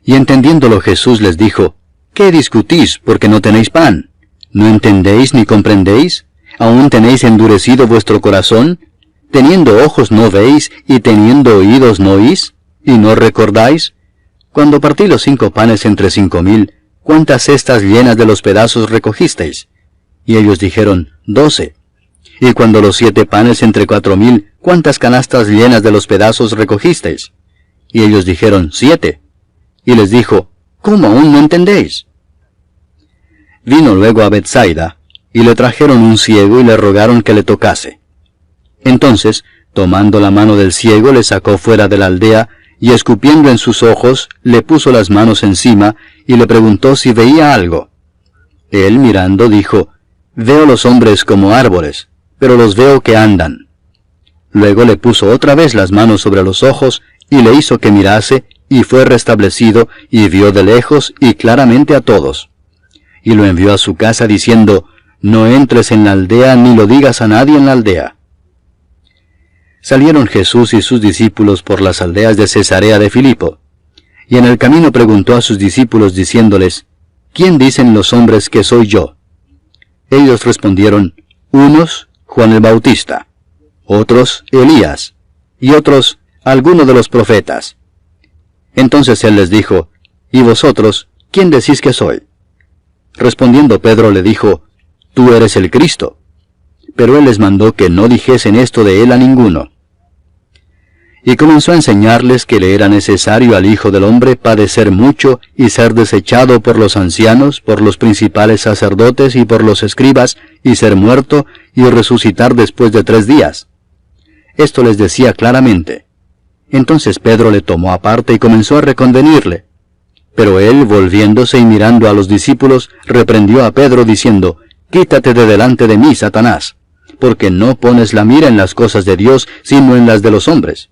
Y entendiéndolo Jesús les dijo, «¿Qué discutís porque no tenéis pan? ¿No entendéis ni comprendéis? ¿Aún tenéis endurecido vuestro corazón? ¿Teniendo ojos no veis, y teniendo oídos no oís? ¿Y no recordáis? Cuando partí los 5 panes entre 5,000, ¿cuántas cestas llenas de los pedazos recogisteis? Y ellos dijeron, 12. Y cuando los 7 panes entre 4,000, ¿cuántas canastas llenas de los pedazos recogisteis? Y ellos dijeron, 7. Y les dijo, ¿cómo aún no entendéis? Vino luego a Betsaida, y le trajeron un ciego y le rogaron que le tocase. Entonces, tomando la mano del ciego, le sacó fuera de la aldea, y escupiendo en sus ojos, le puso las manos encima, y le preguntó si veía algo. Él, mirando, dijo, «Veo los hombres como árboles, pero los veo que andan». Luego le puso otra vez las manos sobre los ojos, y le hizo que mirase, y fue restablecido, y vio de lejos y claramente a todos. Y lo envió a su casa diciendo, «No entres en la aldea, ni lo digas a nadie en la aldea». Salieron Jesús y sus discípulos por las aldeas de Cesarea de Filipo. Y en el camino preguntó a sus discípulos diciéndoles, «¿Quién dicen los hombres que soy yo?» Ellos respondieron, «Unos, Juan el Bautista; otros, Elías; y otros, alguno de los profetas». Entonces él les dijo, «¿Y vosotros, quién decís que soy?» Respondiendo Pedro le dijo, «Tú eres el Cristo». Pero él les mandó que no dijesen esto de él a ninguno. Y comenzó a enseñarles que le era necesario al Hijo del Hombre padecer mucho y ser desechado por los ancianos, por los principales sacerdotes y por los escribas, y ser muerto y resucitar después de 3 días. Esto les decía claramente. Entonces Pedro le tomó aparte y comenzó a reconvenirle. Pero él, volviéndose y mirando a los discípulos, reprendió a Pedro diciendo, «Quítate de delante de mí, Satanás, porque no pones la mira en las cosas de Dios, sino en las de los hombres».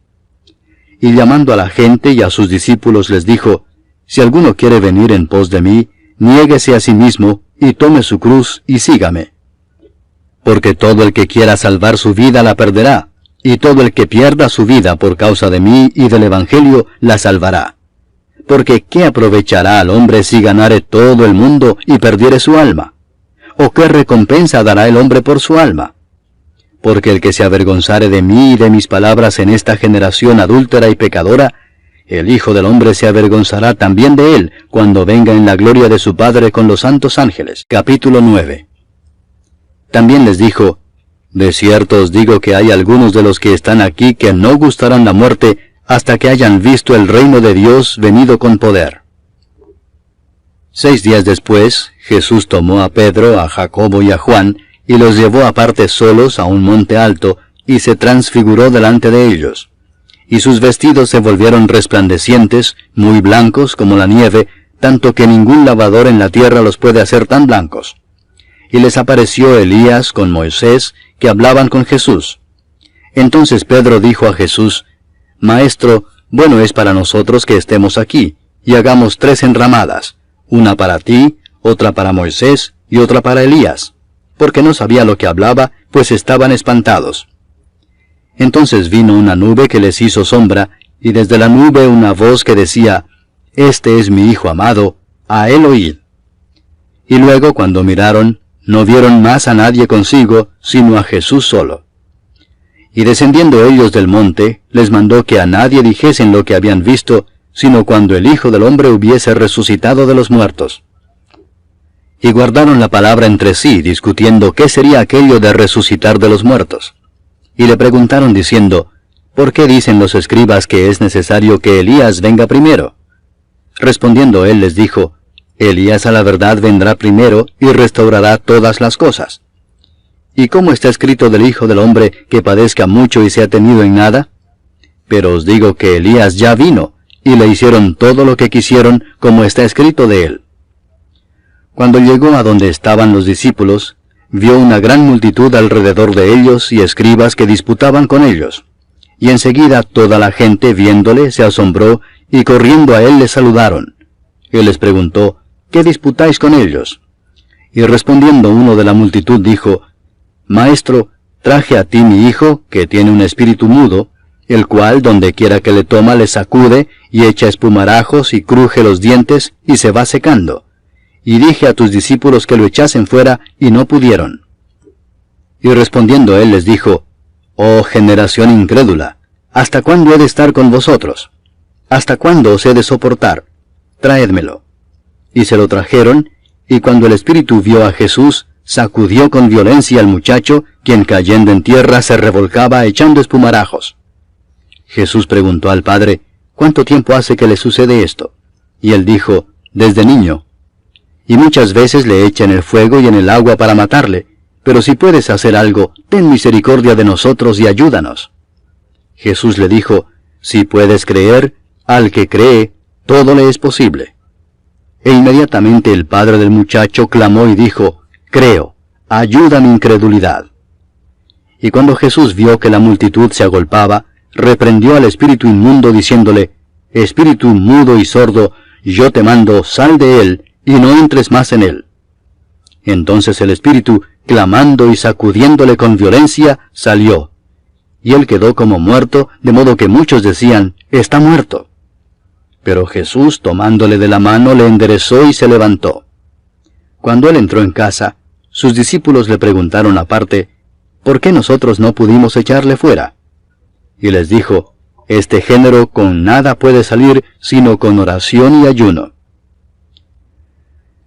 Y llamando a la gente y a sus discípulos les dijo, «Si alguno quiere venir en pos de mí, niéguese a sí mismo, y tome su cruz, y sígame. Porque todo el que quiera salvar su vida la perderá, y todo el que pierda su vida por causa de mí y del Evangelio la salvará. Porque ¿qué aprovechará al hombre si ganare todo el mundo y perdiere su alma? ¿O qué recompensa dará el hombre por su alma? Porque el que se avergonzare de mí y de mis palabras en esta generación adúltera y pecadora, el Hijo del Hombre se avergonzará también de él, cuando venga en la gloria de su Padre con los santos ángeles». Capítulo 9. También les dijo, «De cierto os digo que hay algunos de los que están aquí que no gustarán la muerte hasta que hayan visto el reino de Dios venido con poder». 6 días después, Jesús tomó a Pedro, a Jacobo y a Juan, y los llevó aparte solos a un monte alto, y se transfiguró delante de ellos. Y sus vestidos se volvieron resplandecientes, muy blancos como la nieve, tanto que ningún lavador en la tierra los puede hacer tan blancos. Y les apareció Elías con Moisés, que hablaban con Jesús. Entonces Pedro dijo a Jesús, Maestro, bueno es para nosotros que estemos aquí, y hagamos 3 enramadas, una para ti, otra para Moisés, y otra para Elías, porque no sabía lo que hablaba, pues estaban espantados. Entonces vino una nube que les hizo sombra, y desde la nube una voz que decía, Este es mi Hijo amado, a él oíd. Y luego cuando miraron, no vieron más a nadie consigo, sino a Jesús solo. Y descendiendo ellos del monte, les mandó que a nadie dijesen lo que habían visto, sino cuando el Hijo del Hombre hubiese resucitado de los muertos. Y guardaron la palabra entre sí, discutiendo qué sería aquello de resucitar de los muertos. Y le preguntaron diciendo, ¿por qué dicen los escribas que es necesario que Elías venga primero? Respondiendo él les dijo, Elías a la verdad vendrá primero y restaurará todas las cosas. ¿Y cómo está escrito del Hijo del Hombre que padezca mucho y sea tenido en nada? Pero os digo que Elías ya vino, y le hicieron todo lo que quisieron, como está escrito de él. Cuando llegó a donde estaban los discípulos, vio una gran multitud alrededor de ellos y escribas que disputaban con ellos. Y enseguida toda la gente viéndole se asombró, y corriendo a él le saludaron. Él les preguntó, ¿qué disputáis con ellos? Y respondiendo uno de la multitud dijo, Maestro, traje a ti mi hijo, que tiene un espíritu mudo, el cual donde quiera que le toma le sacude, y echa espumarajos y cruje los dientes, y se va secando. Y dije a tus discípulos que lo echasen fuera, y no pudieron. Y respondiendo él les dijo, Oh generación incrédula, ¿hasta cuándo he de estar con vosotros? ¿Hasta cuándo os he de soportar? Traédmelo. Y se lo trajeron, y cuando el espíritu vio a Jesús, sacudió con violencia al muchacho, quien cayendo en tierra se revolcaba echando espumarajos. Jesús preguntó al padre, ¿cuánto tiempo hace que le sucede esto? Y él dijo, desde niño. Y muchas veces le echa en el fuego y en el agua para matarle, pero si puedes hacer algo, ten misericordia de nosotros y ayúdanos. Jesús le dijo, si puedes creer, al que cree, todo le es posible. E inmediatamente el padre del muchacho clamó y dijo, Creo, ayuda mi incredulidad. Y cuando Jesús vio que la multitud se agolpaba, reprendió al espíritu inmundo diciéndole, Espíritu mudo y sordo, yo te mando, sal de él, y no entres más en él. Entonces el espíritu, clamando y sacudiéndole con violencia, salió. Y él quedó como muerto, de modo que muchos decían, está muerto. Pero Jesús, tomándole de la mano, le enderezó y se levantó. Cuando él entró en casa, sus discípulos le preguntaron aparte, ¿por qué nosotros no pudimos echarle fuera? Y les dijo, este género con nada puede salir, sino con oración y ayuno.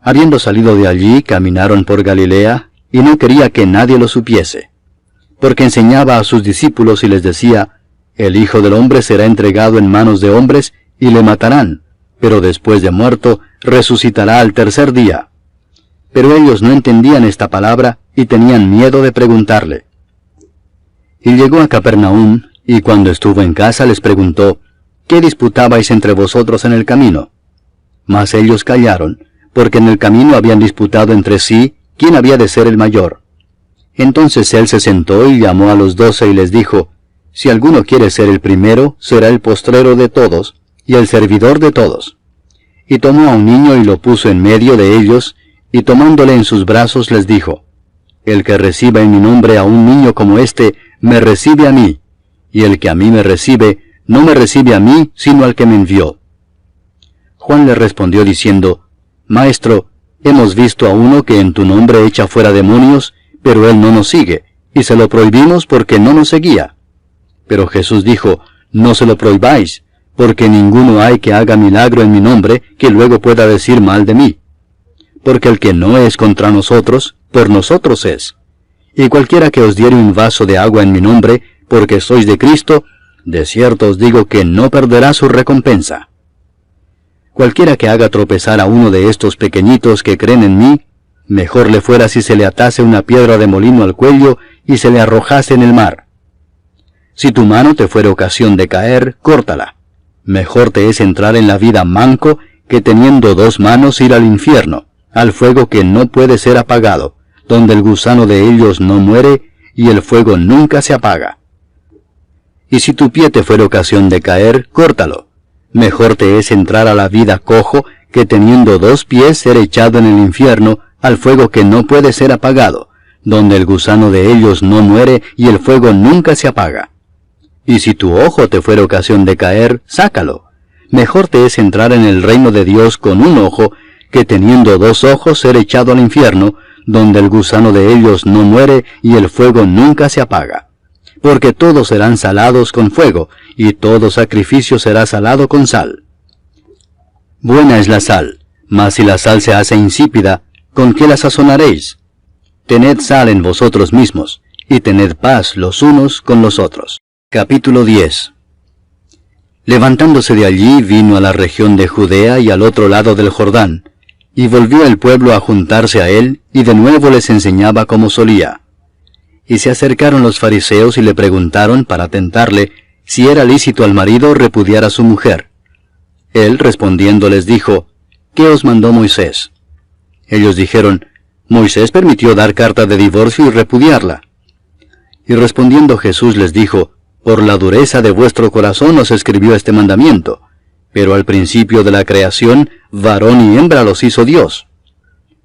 Habiendo salido de allí, caminaron por Galilea, y no quería que nadie lo supiese, porque enseñaba a sus discípulos y les decía, el Hijo del Hombre será entregado en manos de hombres, y le matarán, pero después de muerto, resucitará al tercer día. Pero ellos no entendían esta palabra, y tenían miedo de preguntarle. Y llegó a Capernaum, y cuando estuvo en casa les preguntó, ¿qué disputabais entre vosotros en el camino? Mas ellos callaron, porque en el camino habían disputado entre sí quién había de ser el mayor. Entonces él se sentó y llamó a los 12 y les dijo, si alguno quiere ser el primero, será el postrero de todos, y el servidor de todos. Y tomó a un niño y lo puso en medio de ellos, y tomándole en sus brazos les dijo, el que reciba en mi nombre a un niño como este, me recibe a mí, y el que a mí me recibe, no me recibe a mí, sino al que me envió. Juan le respondió diciendo, Maestro, hemos visto a uno que en tu nombre echa fuera demonios, pero él no nos sigue, y se lo prohibimos porque no nos seguía. Pero Jesús dijo, no se lo prohibáis, porque ninguno hay que haga milagro en mi nombre, que luego pueda decir mal de mí. Porque el que no es contra nosotros, por nosotros es. Y cualquiera que os diere un vaso de agua en mi nombre, porque sois de Cristo, de cierto os digo que no perderá su recompensa. Cualquiera que haga tropezar a uno de estos pequeñitos que creen en mí, mejor le fuera si se le atase una piedra de molino al cuello y se le arrojase en el mar. Si tu mano te fuere ocasión de caer, córtala. Mejor te es entrar en la vida manco que teniendo 2 manos ir al infierno, al fuego que no puede ser apagado, donde el gusano de ellos no muere, y el fuego nunca se apaga. Y si tu pie te fuera ocasión de caer, córtalo. Mejor te es entrar a la vida cojo, que teniendo 2 pies ser echado en el infierno, al fuego que no puede ser apagado, donde el gusano de ellos no muere, y el fuego nunca se apaga. Y si tu ojo te fuera ocasión de caer, sácalo. Mejor te es entrar en el reino de Dios con un ojo, que teniendo 2 ojos ser echado al infierno, donde el gusano de ellos no muere, y el fuego nunca se apaga. Porque todos serán salados con fuego, y todo sacrificio será salado con sal. Buena es la sal, mas si la sal se hace insípida, ¿con qué la sazonaréis? Tened sal en vosotros mismos, y tened paz los unos con los otros. Capítulo 10. Levantándose de allí, vino a la región de Judea y al otro lado del Jordán, y volvió el pueblo a juntarse a él, y de nuevo les enseñaba como solía. Y se acercaron los fariseos y le preguntaron para tentarle si era lícito al marido repudiar a su mujer. Él respondiendo les dijo, ¿qué os mandó Moisés? Ellos dijeron, Moisés permitió dar carta de divorcio y repudiarla. Y respondiendo Jesús les dijo, por la dureza de vuestro corazón os escribió este mandamiento, pero al principio de la creación, varón y hembra los hizo Dios.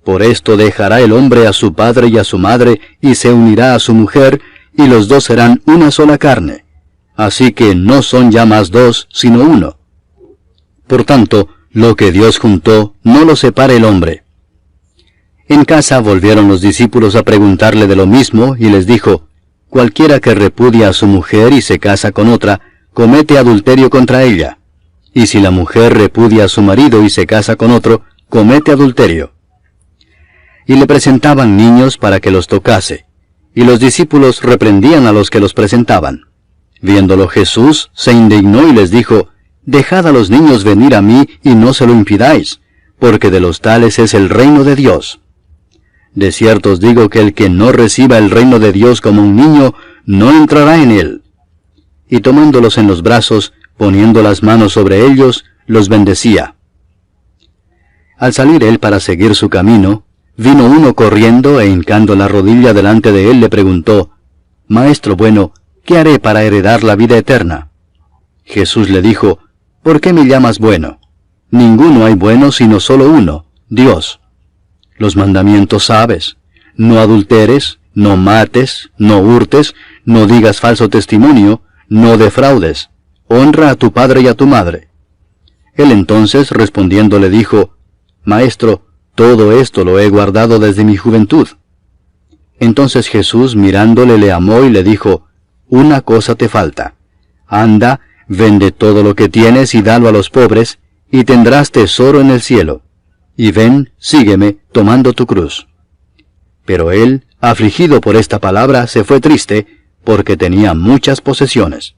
Por esto dejará el hombre a su padre y a su madre, y se unirá a su mujer, y los 2 serán una sola carne. Así que no son ya más 2, sino 1. Por tanto, lo que Dios juntó, no lo separe el hombre. En casa volvieron los discípulos a preguntarle de lo mismo, y les dijo, cualquiera que repudia a su mujer y se casa con otra, comete adulterio contra ella. Y si la mujer repudia a su marido y se casa con otro, comete adulterio. Y le presentaban niños para que los tocase, y los discípulos reprendían a los que los presentaban. Viéndolo Jesús, se indignó y les dijo, dejad a los niños venir a mí y no se lo impidáis, porque de los tales es el reino de Dios. De cierto os digo que el que no reciba el reino de Dios como un niño, no entrará en él. Y tomándolos en los brazos, poniendo las manos sobre ellos, los bendecía. Al salir él para seguir su camino, vino uno corriendo e hincando la rodilla delante de él le preguntó, Maestro bueno, ¿qué haré para heredar la vida eterna? Jesús le dijo, ¿por qué me llamas bueno? Ninguno hay bueno sino solo uno, Dios. Los mandamientos sabes, no adulteres, no mates, no hurtes, no digas falso testimonio, no defraudes, honra a tu padre y a tu madre. Él entonces respondiendo le dijo, Maestro, todo esto lo he guardado desde mi juventud. Entonces Jesús mirándole le amó y le dijo, una cosa te falta. Anda, vende todo lo que tienes y dalo a los pobres, y tendrás tesoro en el cielo. Y ven, sígueme, tomando tu cruz. Pero él, afligido por esta palabra, se fue triste, porque tenía muchas posesiones.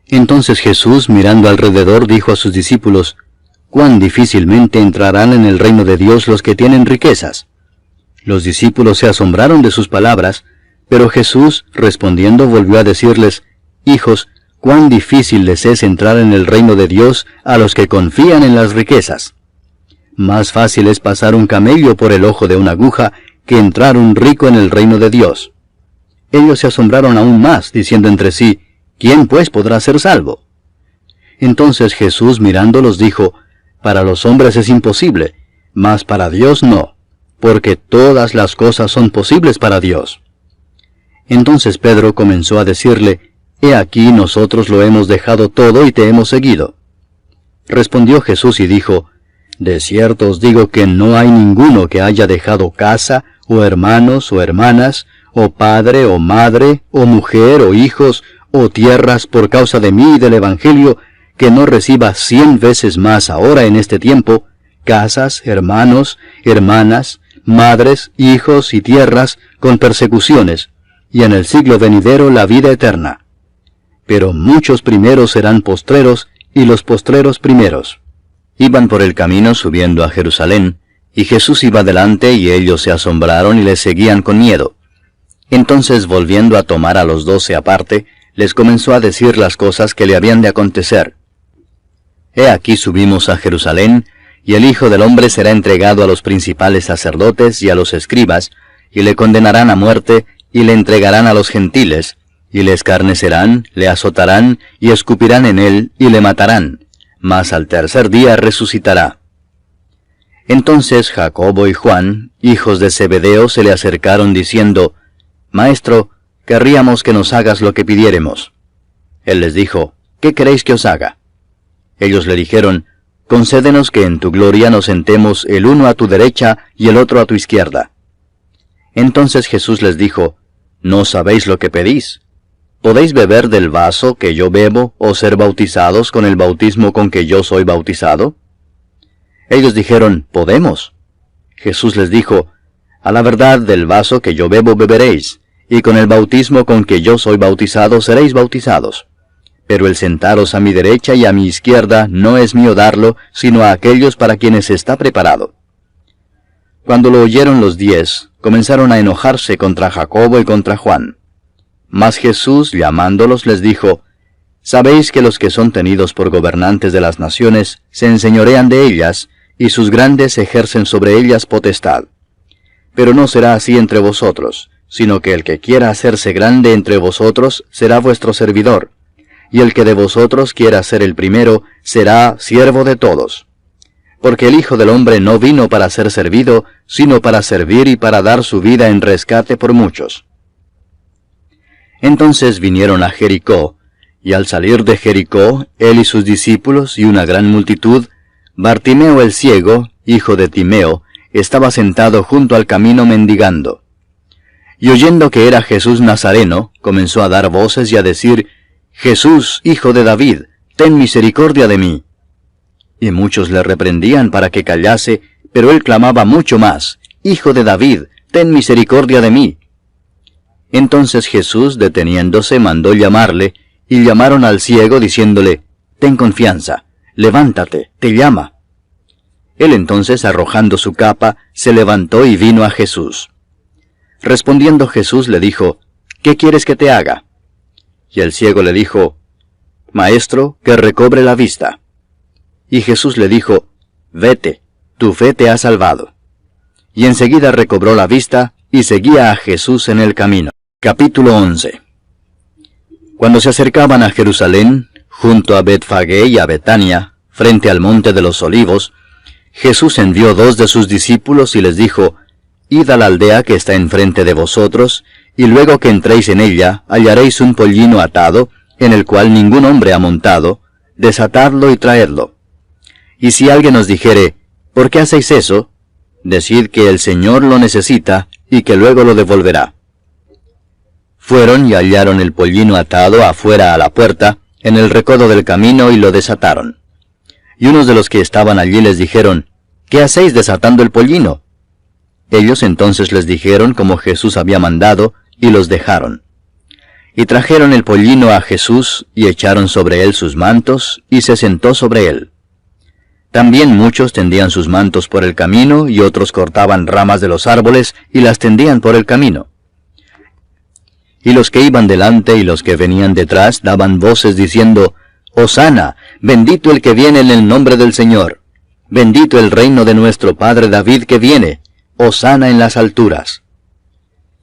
Entonces Jesús, mirando alrededor, dijo a sus discípulos, cuán difícilmente entrarán en el reino de Dios los que tienen riquezas. Los discípulos se asombraron de sus palabras, pero Jesús, respondiendo, volvió a decirles, hijos, cuán difícil les es entrar en el reino de Dios a los que confían en las riquezas. Más fácil es pasar un camello por el ojo de una aguja que entrar un rico en el reino de Dios. Ellos se asombraron aún más, diciendo entre sí, ¿quién pues podrá ser salvo? Entonces Jesús mirándolos dijo, para los hombres es imposible, mas para Dios no, porque todas las cosas son posibles para Dios. Entonces Pedro comenzó a decirle, he aquí nosotros lo hemos dejado todo y te hemos seguido. Respondió Jesús y dijo, de cierto os digo que no hay ninguno que haya dejado casa, o hermanos, o hermanas, o padre, o madre, o mujer, o hijos, o tierras por causa de mí y del Evangelio, que no reciba 100 veces más ahora en este tiempo, casas, hermanos, hermanas, madres, hijos y tierras, con persecuciones, y en el siglo venidero la vida eterna. Pero muchos primeros serán postreros, y los postreros primeros. Iban por el camino subiendo a Jerusalén, y Jesús iba delante, y ellos se asombraron y le seguían con miedo. Entonces, volviendo a tomar a los 12 aparte, les comenzó a decir las cosas que le habían de acontecer. He aquí subimos a Jerusalén, y el Hijo del Hombre será entregado a los principales sacerdotes y a los escribas, y le condenarán a muerte, y le entregarán a los gentiles, y le escarnecerán, le azotarán, y escupirán en él, y le matarán, mas al tercer día resucitará. Entonces Jacobo y Juan, hijos de Zebedeo, se le acercaron diciendo, Maestro, querríamos que nos hagas lo que pidiéremos. Él les dijo, ¿qué queréis que os haga? Ellos le dijeron, Concédenos que en tu gloria nos sentemos el uno a tu derecha y el otro a tu izquierda. Entonces Jesús les dijo, ¿no sabéis lo que pedís? ¿Podéis beber del vaso que yo bebo, o ser bautizados con el bautismo con que yo soy bautizado? Ellos dijeron, podemos. Jesús les dijo, a la verdad del vaso que yo bebo beberéis, y con el bautismo con que yo soy bautizado seréis bautizados. Pero el sentaros a mi derecha y a mi izquierda no es mío darlo, sino a aquellos para quienes está preparado. Cuando lo oyeron los 10, comenzaron a enojarse contra Jacobo y contra Juan. Mas Jesús, llamándolos, les dijo, Sabéis que los que son tenidos por gobernantes de las naciones se enseñorean de ellas, y sus grandes ejercen sobre ellas potestad. Pero no será así entre vosotros, sino que el que quiera hacerse grande entre vosotros será vuestro servidor, y el que de vosotros quiera ser el primero será siervo de todos. Porque el Hijo del Hombre no vino para ser servido, sino para servir y para dar su vida en rescate por muchos. Entonces vinieron a Jericó, y al salir de Jericó, él y sus discípulos y una gran multitud, Bartimeo el ciego, hijo de Timeo, estaba sentado junto al camino mendigando. Y oyendo que era Jesús Nazareno, comenzó a dar voces y a decir, Jesús, hijo de David, ten misericordia de mí. Y muchos le reprendían para que callase, pero él clamaba mucho más, Hijo de David, ten misericordia de mí. Entonces Jesús, deteniéndose, mandó llamarle, y llamaron al ciego, diciéndole, Ten confianza, levántate, te llama. Él entonces, arrojando su capa, se levantó y vino a Jesús. Respondiendo Jesús le dijo, ¿qué quieres que te haga? Y el ciego le dijo, Maestro, que recobre la vista. Y Jesús le dijo, Vete, tu fe te ha salvado. Y enseguida recobró la vista, y seguía a Jesús en el camino. Capítulo 11. Cuando se acercaban a Jerusalén, junto a Betfagé y a Betania, frente al monte de los Olivos, Jesús envió 2 de sus discípulos y les dijo, Id a la aldea que está enfrente de vosotros, y luego que entréis en ella, hallaréis un pollino atado, en el cual ningún hombre ha montado, desatadlo y traedlo. Y si alguien os dijere, ¿por qué hacéis eso? Decid que el Señor lo necesita, y que luego lo devolverá. Fueron y hallaron el pollino atado afuera a la puerta, en el recodo del camino, y lo desataron. Y unos de los que estaban allí les dijeron, ¿qué hacéis desatando el pollino? Ellos entonces les dijeron como Jesús había mandado, y los dejaron. Y trajeron el pollino a Jesús, y echaron sobre él sus mantos, y se sentó sobre él. También muchos tendían sus mantos por el camino, y otros cortaban ramas de los árboles, y las tendían por el camino. Y los que iban delante y los que venían detrás daban voces diciendo, Hosana, bendito el que viene en el nombre del Señor. Bendito el reino de nuestro padre David que viene. Hosana en las alturas.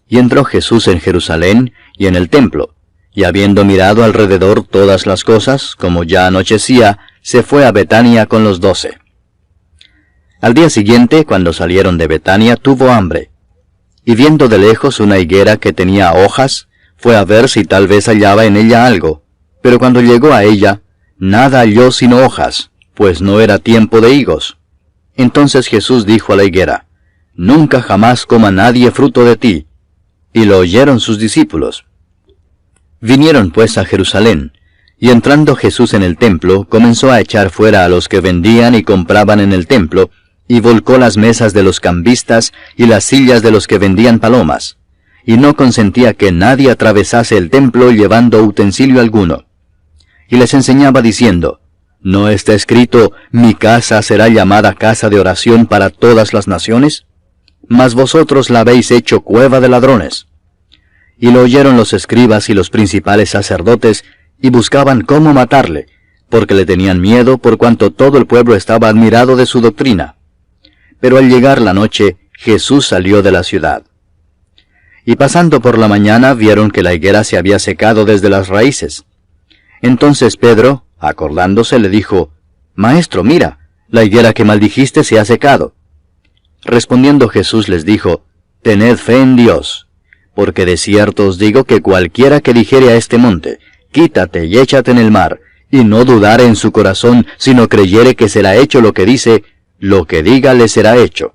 Y entró Jesús en Jerusalén y en el templo, y habiendo mirado alrededor todas las cosas, como ya anochecía, se fue a Betania con los 12. Al día siguiente, cuando salieron de Betania, tuvo hambre. Y viendo de lejos una higuera que tenía hojas, fue a ver si tal vez hallaba en ella algo. Pero cuando llegó a ella, nada halló sino hojas, pues no era tiempo de higos. Entonces Jesús dijo a la higuera, Nunca jamás coma nadie fruto de ti. Y lo oyeron sus discípulos. Vinieron pues a Jerusalén, y entrando Jesús en el templo, comenzó a echar fuera a los que vendían y compraban en el templo, y volcó las mesas de los cambistas y las sillas de los que vendían palomas, y no consentía que nadie atravesase el templo llevando utensilio alguno. Y les enseñaba diciendo, ¿no está escrito, mi casa será llamada casa de oración para todas las naciones? Mas vosotros la habéis hecho cueva de ladrones. Y lo oyeron los escribas y los principales sacerdotes, y buscaban cómo matarle, porque le tenían miedo por cuanto todo el pueblo estaba admirado de su doctrina. Pero al llegar la noche, Jesús salió de la ciudad. Y pasando por la mañana vieron que la higuera se había secado desde las raíces. Entonces Pedro, acordándose, le dijo, Maestro, mira, la higuera que maldijiste se ha secado. Respondiendo Jesús les dijo, Tened fe en Dios, porque de cierto os digo que cualquiera que dijere a este monte, Quítate y échate en el mar, y no dudare en su corazón, sino creyere que será hecho lo que dice, lo que diga le será hecho.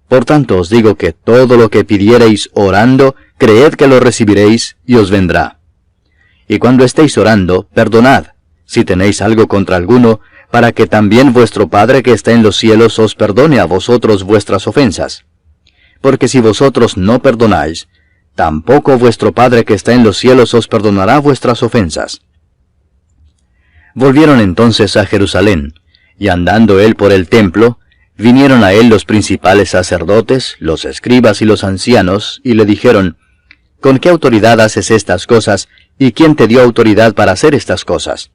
Por tanto os digo que todo lo que pidiereis orando, creed que lo recibiréis, y os vendrá. Y cuando estéis orando, perdonad, si tenéis algo contra alguno, para que también vuestro Padre que está en los cielos os perdone a vosotros vuestras ofensas. Porque si vosotros no perdonáis, tampoco vuestro Padre que está en los cielos os perdonará vuestras ofensas. Volvieron entonces a Jerusalén, y andando él por el templo, vinieron a él los principales sacerdotes, los escribas y los ancianos, y le dijeron, ¿Con qué autoridad haces estas cosas, y quién te dio autoridad para hacer estas cosas?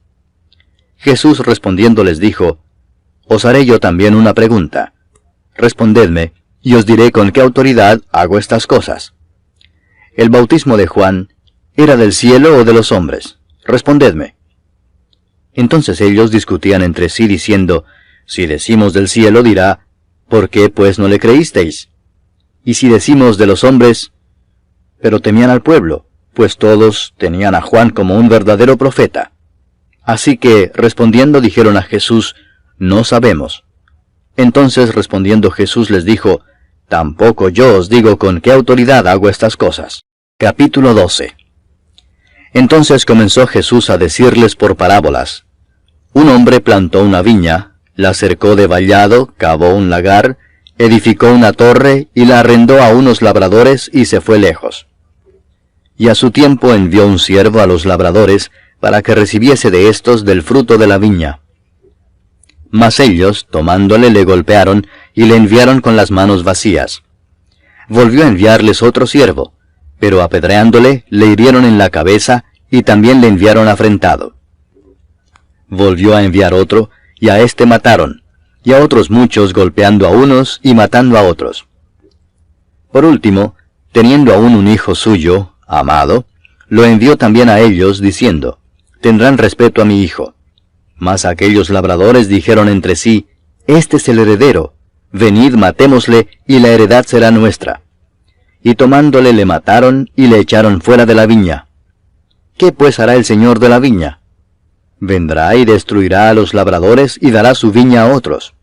Jesús respondiendo les dijo, Os haré yo también una pregunta. Respondedme, y os diré con qué autoridad hago estas cosas. ¿El bautismo de Juan era del cielo o de los hombres? Respondedme. Entonces ellos discutían entre sí diciendo, Si decimos del cielo dirá, ¿por qué pues no le creísteis? Y si decimos de los hombres, pero temían al pueblo, pues todos tenían a Juan como un verdadero profeta. Así que, respondiendo, dijeron a Jesús, No sabemos. Entonces respondiendo Jesús les dijo, Tampoco yo os digo con qué autoridad hago estas cosas. Capítulo 12. Entonces comenzó Jesús a decirles por parábolas. Un hombre plantó una viña, la cercó de vallado, cavó un lagar, edificó una torre y la arrendó a unos labradores y se fue lejos. Y a su tiempo envió un siervo a los labradores para que recibiese de éstos del fruto de la viña. Mas ellos, tomándole, le golpearon y le enviaron con las manos vacías. Volvió a enviarles otro siervo, pero apedreándole, le hirieron en la cabeza y también le enviaron afrentado. Volvió a enviar otro, y a éste mataron, y a otros muchos golpeando a unos y matando a otros. Por último, teniendo aún un hijo suyo, amado, lo envió también a ellos, diciendo, Tendrán respeto a mi hijo. Mas aquellos labradores dijeron entre sí, Este es el heredero, venid matémosle, y la heredad será nuestra. Y tomándole le mataron, y le echaron fuera de la viña. ¿Qué pues hará el señor de la viña? Vendrá y destruirá a los labradores, y dará su viña a otros.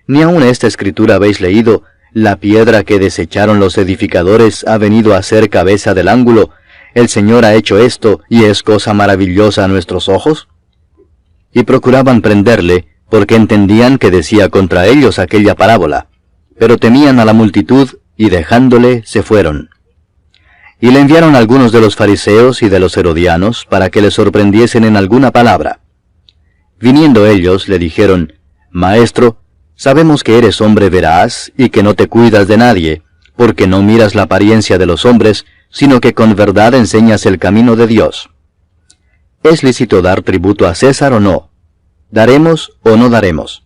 Ni aun esta escritura habéis leído, la piedra que desecharon los edificadores ha venido a ser cabeza del ángulo, el Señor ha hecho esto, y es cosa maravillosa a nuestros ojos. Y procuraban prenderle, porque entendían que decía contra ellos aquella parábola, pero temían a la multitud, y dejándole, se fueron. Y le enviaron algunos de los fariseos y de los herodianos, para que le sorprendiesen en alguna palabra. Viniendo ellos, le dijeron, Maestro, sabemos que eres hombre veraz, y que no te cuidas de nadie, porque no miras la apariencia de los hombres, sino que con verdad enseñas el camino de Dios. ¿Es lícito dar tributo a César o no? ¿Daremos o no daremos?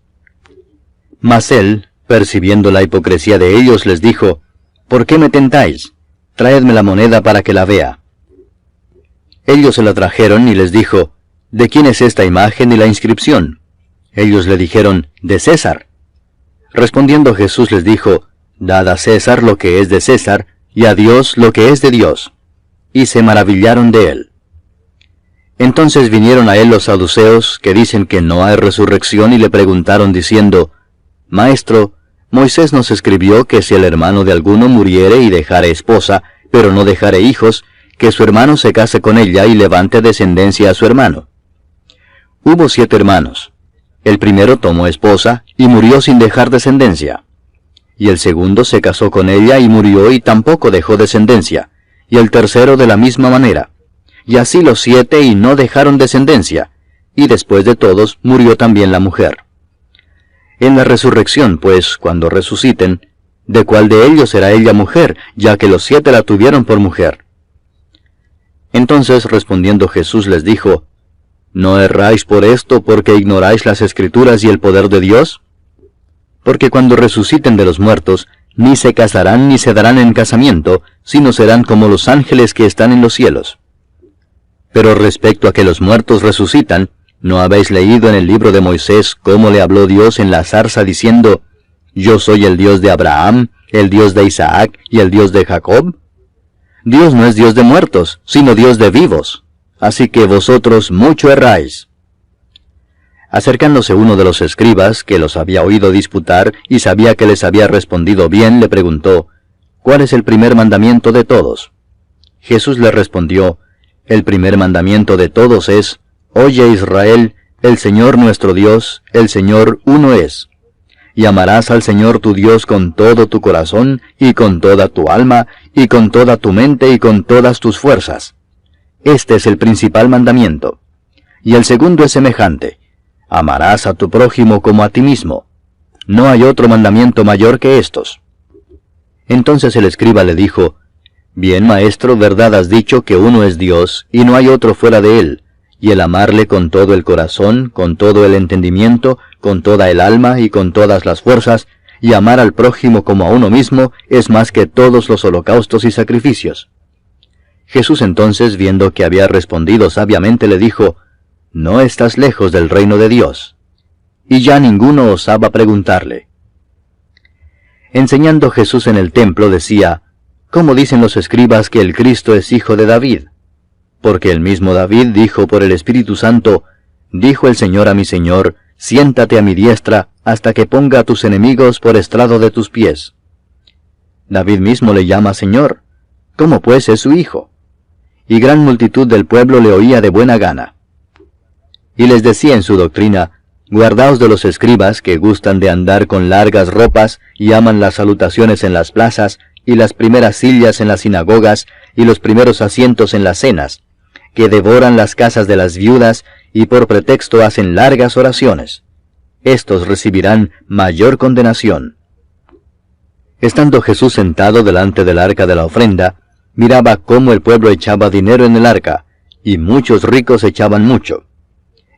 Mas él, percibiendo la hipocresía de ellos, les dijo, ¿Por qué me tentáis? Traedme la moneda para que la vea. Ellos se la trajeron y les dijo, ¿De quién es esta imagen y la inscripción? Ellos le dijeron, de César. Respondiendo Jesús les dijo, Dad a César lo que es de César, y a Dios lo que es de Dios. Y se maravillaron de él. Entonces vinieron a él los saduceos, que dicen que no hay resurrección, y le preguntaron diciendo, Maestro, Moisés nos escribió que si el hermano de alguno muriere y dejare esposa, pero no dejare hijos, que su hermano se case con ella y levante descendencia a su hermano. Hubo 7 hermanos. El primero tomó esposa y murió sin dejar descendencia. Y el segundo se casó con ella y murió y tampoco dejó descendencia. Y el tercero de la misma manera. Y así los 7 y no dejaron descendencia. Y después de todos murió también la mujer. En la resurrección, pues, cuando resuciten, ¿de cuál de ellos será ella mujer, ya que los 7 la tuvieron por mujer? Entonces respondiendo Jesús les dijo, ¿No erráis por esto porque ignoráis las Escrituras y el poder de Dios? Porque cuando resuciten de los muertos, ni se casarán ni se darán en casamiento, sino serán como los ángeles que están en los cielos. Pero respecto a que los muertos resucitan, ¿no habéis leído en el libro de Moisés cómo le habló Dios en la zarza diciendo, Yo soy el Dios de Abraham, el Dios de Isaac y el Dios de Jacob? Dios no es Dios de muertos, sino Dios de vivos. Así que vosotros mucho erráis. Acercándose uno de los escribas, que los había oído disputar y sabía que les había respondido bien, le preguntó, ¿cuál es el primer mandamiento de todos? Jesús le respondió, el primer mandamiento de todos es, Oye Israel, el Señor nuestro Dios, el Señor uno es. Y amarás al Señor tu Dios con todo tu corazón, y con toda tu alma, y con toda tu mente, y con todas tus fuerzas. Este es el principal mandamiento. Y el segundo es semejante. Amarás a tu prójimo como a ti mismo. No hay otro mandamiento mayor que estos. Entonces el escriba le dijo, Bien, maestro, verdad has dicho que uno es Dios, y no hay otro fuera de él, y el amarle con todo el corazón, con todo el entendimiento, con toda el alma y con todas las fuerzas, y amar al prójimo como a uno mismo, es más que todos los holocaustos y sacrificios. Jesús entonces, viendo que había respondido sabiamente, le dijo, No estás lejos del reino de Dios. Y ya ninguno osaba preguntarle. Enseñando Jesús en el templo decía, ¿Cómo dicen los escribas que el Cristo es hijo de David? Porque el mismo David dijo por el Espíritu Santo, Dijo el Señor a mi Señor, Siéntate a mi diestra, hasta que ponga a tus enemigos por estrado de tus pies. David mismo le llama Señor. ¿Cómo pues es su hijo? Y gran multitud del pueblo le oía de buena gana. Y les decía en su doctrina, Guardaos de los escribas que gustan de andar con largas ropas y aman las salutaciones en las plazas, y las primeras sillas en las sinagogas, y los primeros asientos en las cenas, que devoran las casas de las viudas, y por pretexto hacen largas oraciones. Estos recibirán mayor condenación. Estando Jesús sentado delante del arca de la ofrenda, miraba cómo el pueblo echaba dinero en el arca, y muchos ricos echaban mucho.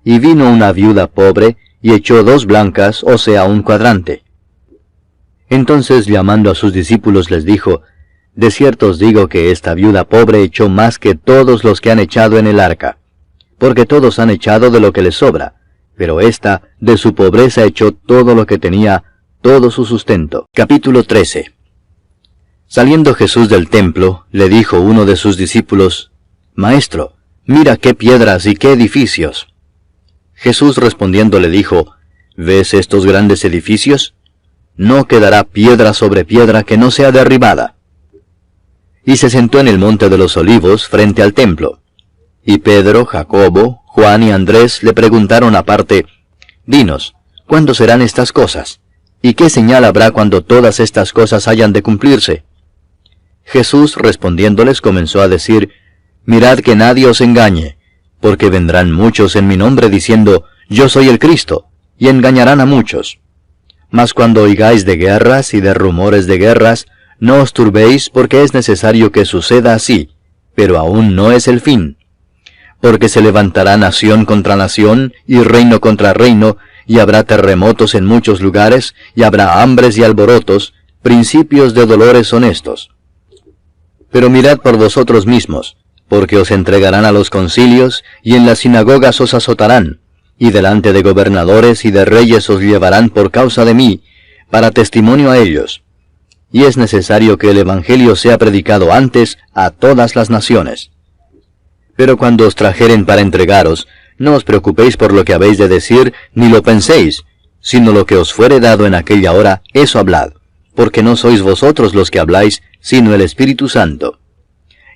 Y vino una viuda pobre, y echó 2 blancas, o sea, 1 cuadrante. Entonces, llamando a sus discípulos, les dijo, De cierto os digo que esta viuda pobre echó más que todos los que han echado en el arca, porque todos han echado de lo que les sobra, pero ésta, de su pobreza echó todo lo que tenía, todo su sustento. Capítulo 13. Saliendo Jesús del templo, le dijo uno de sus discípulos, Maestro, mira qué piedras y qué edificios. Jesús respondiendo le dijo, ¿Ves estos grandes edificios? No quedará piedra sobre piedra que no sea derribada. Y se sentó en el monte de los olivos frente al templo. Y Pedro, Jacobo, Juan y Andrés le preguntaron aparte, Dinos, ¿cuándo serán estas cosas? ¿Y qué señal habrá cuando todas estas cosas hayan de cumplirse? Jesús respondiéndoles comenzó a decir, Mirad que nadie os engañe, porque vendrán muchos en mi nombre diciendo, Yo soy el Cristo, y engañarán a muchos. Mas cuando oigáis de guerras y de rumores de guerras, no os turbéis porque es necesario que suceda así, pero aún no es el fin. Porque se levantará nación contra nación y reino contra reino, y habrá terremotos en muchos lugares, y habrá hambres y alborotos, principios de dolores son estos. Pero mirad por vosotros mismos, porque os entregarán a los concilios, y en las sinagogas os azotarán, y delante de gobernadores y de reyes os llevarán por causa de mí, para testimonio a ellos. Y es necesario que el Evangelio sea predicado antes a todas las naciones. Pero cuando os trajeren para entregaros, no os preocupéis por lo que habéis de decir, ni lo penséis, sino lo que os fuere dado en aquella hora, eso hablad, porque no sois vosotros los que habláis, sino el Espíritu Santo.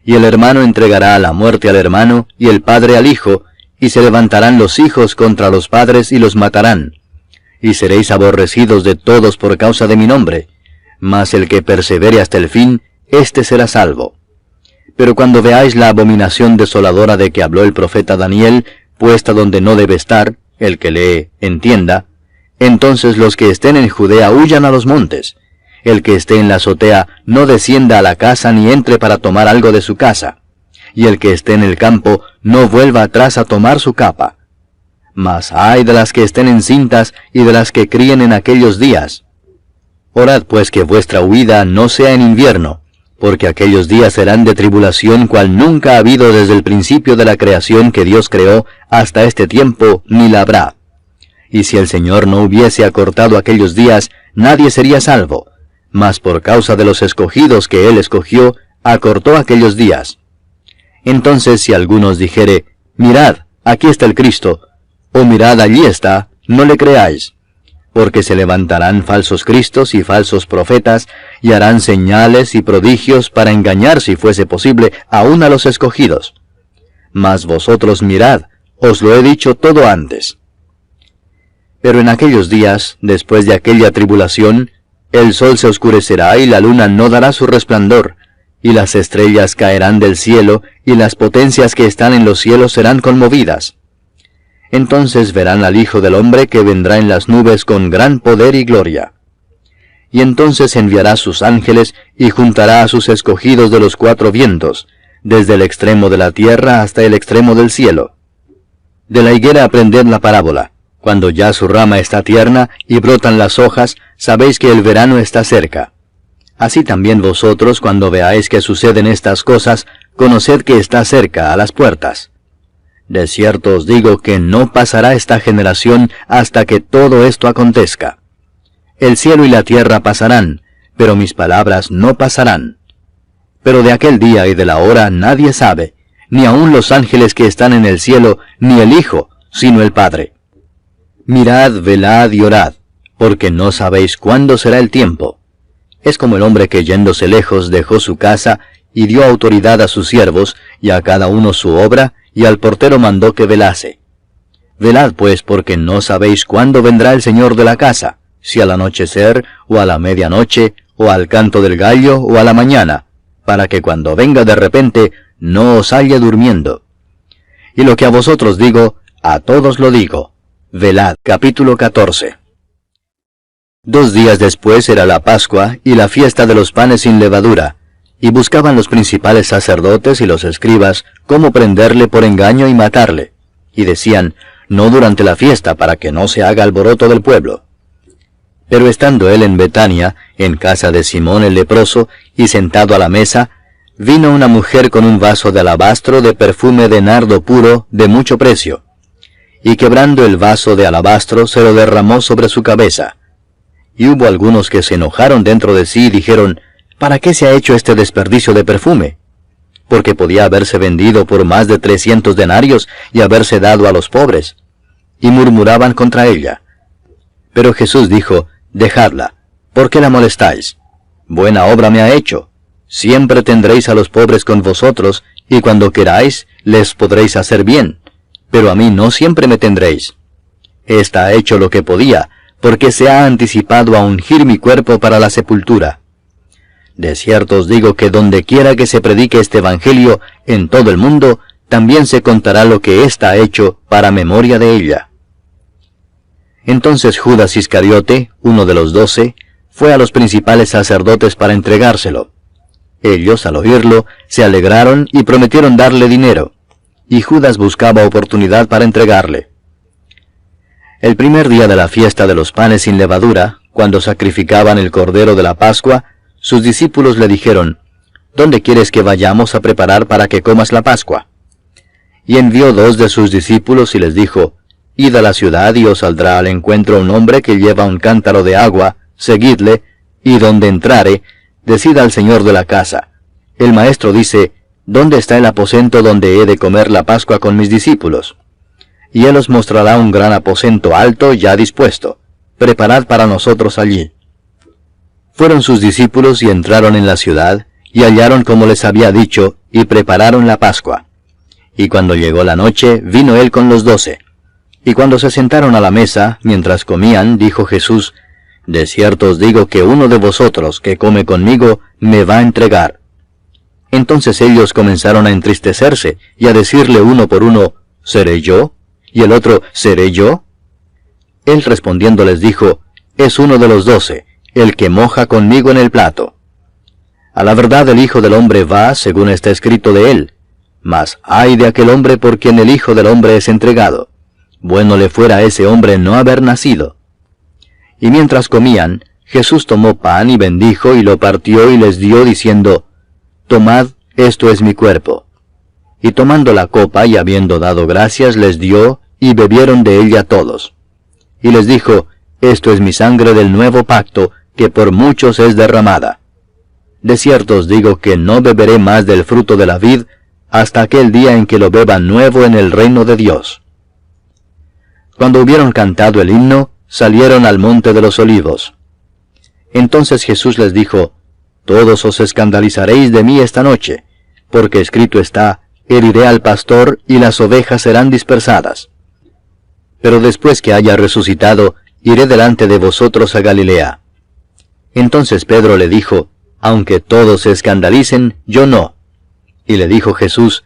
Y el hermano entregará a la muerte al hermano, y el padre al hijo, y se levantarán los hijos contra los padres y los matarán. Y seréis aborrecidos de todos por causa de mi nombre, mas el que persevere hasta el fin, éste será salvo. Pero cuando veáis la abominación desoladora de que habló el profeta Daniel, puesta donde no debe estar, el que lee, entienda, entonces los que estén en Judea huyan a los montes. El que esté en la azotea no descienda a la casa ni entre para tomar algo de su casa. Y el que esté en el campo no vuelva atrás a tomar su capa. mas ay de las que estén encintas y de las que críen en aquellos días. Orad pues que vuestra huida no sea en invierno, porque aquellos días serán de tribulación cual nunca ha habido desde el principio de la creación que Dios creó hasta este tiempo, ni la habrá. Y si el Señor no hubiese acortado aquellos días, nadie sería salvo, mas por causa de los escogidos que Él escogió, acortó aquellos días. Entonces si alguno os dijere, mirad, aquí está el Cristo, o mirad, allí está, no le creáis, porque se levantarán falsos cristos y falsos profetas, y harán señales y prodigios para engañar, si fuese posible, aún a los escogidos. Mas vosotros mirad, os lo he dicho todo antes. Pero en aquellos días, después de aquella tribulación, el sol se oscurecerá y la luna no dará su resplandor, y las estrellas caerán del cielo, y las potencias que están en los cielos serán conmovidas. Entonces verán al Hijo del Hombre que vendrá en las nubes con gran poder y gloria. Y entonces enviará sus ángeles y juntará a sus escogidos de los cuatro vientos, desde el extremo de la tierra hasta el extremo del cielo. De la higuera aprended la parábola. Cuando ya su rama está tierna y brotan las hojas, sabéis que el verano está cerca. Así también vosotros, cuando veáis que suceden estas cosas, conoced que está cerca, a las puertas. De cierto os digo que no pasará esta generación hasta que todo esto acontezca. El cielo y la tierra pasarán, pero mis palabras no pasarán. Pero de aquel día y de la hora nadie sabe, ni aun los ángeles que están en el cielo, ni el Hijo, sino el Padre. Mirad, velad y orad, porque no sabéis cuándo será el tiempo. Es como el hombre que yéndose lejos dejó su casa y dio autoridad a sus siervos, y a cada uno su obra, y al portero mandó que velase. Velad pues, porque no sabéis cuándo vendrá el Señor de la casa, si al anochecer, o a la medianoche, o al canto del gallo, o a la mañana, para que cuando venga de repente, no os halle durmiendo. Y lo que a vosotros digo, a todos lo digo. Velad. Capítulo 14. 2 días después era la Pascua y la fiesta de los panes sin levadura, y buscaban los principales sacerdotes y los escribas cómo prenderle por engaño y matarle, y decían, no durante la fiesta, para que no se haga alboroto del pueblo. Pero estando él en Betania, en casa de Simón el leproso, y sentado a la mesa, vino una mujer con un vaso de alabastro de perfume de nardo puro de mucho precio, y quebrando el vaso de alabastro se lo derramó sobre su cabeza. Y hubo algunos que se enojaron dentro de sí y dijeron, ¿para qué se ha hecho este desperdicio de perfume? Porque podía haberse vendido por más de 300 denarios y haberse dado a los pobres. Y murmuraban contra ella. Pero Jesús dijo, dejadla, ¿por qué la molestáis? Buena obra me ha hecho. Siempre tendréis a los pobres con vosotros, y cuando queráis, les podréis hacer bien. Pero a mí no siempre me tendréis. Esta ha hecho lo que podía, porque se ha anticipado a ungir mi cuerpo para la sepultura. De cierto os digo que donde quiera que se predique este Evangelio en todo el mundo, también se contará lo que ésta ha hecho para memoria de ella. Entonces Judas Iscariote, uno de los 12, fue a los principales sacerdotes para entregárselo. Ellos, al oírlo, se alegraron y prometieron darle dinero, y Judas buscaba oportunidad para entregarle. El primer día de la fiesta de los panes sin levadura, cuando sacrificaban el cordero de la Pascua, sus discípulos le dijeron, ¿dónde quieres que vayamos a preparar para que comas la Pascua? Y envió 2 de sus discípulos y les dijo, id a la ciudad y os saldrá al encuentro un hombre que lleva un cántaro de agua, seguidle, y donde entrare, decid al señor de la casa, el maestro dice, ¿dónde está el aposento donde he de comer la Pascua con mis discípulos? Y él os mostrará un gran aposento alto ya dispuesto. Preparad para nosotros allí. Fueron sus discípulos y entraron en la ciudad, y hallaron como les había dicho, y prepararon la Pascua. Y cuando llegó la noche, vino él con los 12. Y cuando se sentaron a la mesa, mientras comían, dijo Jesús, de cierto os digo que uno de vosotros que come conmigo, me va a entregar. Entonces ellos comenzaron a entristecerse, y a decirle uno por uno, ¿seré yo? Y el otro, ¿seré yo? Él respondiendo les dijo, es uno de los 12, el que moja conmigo en el plato. A la verdad el Hijo del Hombre va, según está escrito de él, mas ay de aquel hombre por quien el Hijo del Hombre es entregado. Bueno le fuera a ese hombre no haber nacido. Y mientras comían, Jesús tomó pan y bendijo y lo partió y les dio diciendo, Tomad, esto es mi cuerpo. Y tomando la copa y habiendo dado gracias les dio, y bebieron de ella todos. Y les dijo, Esto es mi sangre del nuevo pacto, que por muchos es derramada. De cierto os digo que no beberé más del fruto de la vid, hasta aquel día en que lo beba nuevo en el reino de Dios. Cuando hubieron cantado el himno, salieron al monte de los olivos. Entonces Jesús les dijo, Todos os escandalizaréis de mí esta noche, porque escrito está, Heriré al pastor y las ovejas serán dispersadas. Pero después que haya resucitado, iré delante de vosotros a Galilea. Entonces Pedro le dijo, Aunque todos se escandalicen, yo no. Y le dijo Jesús,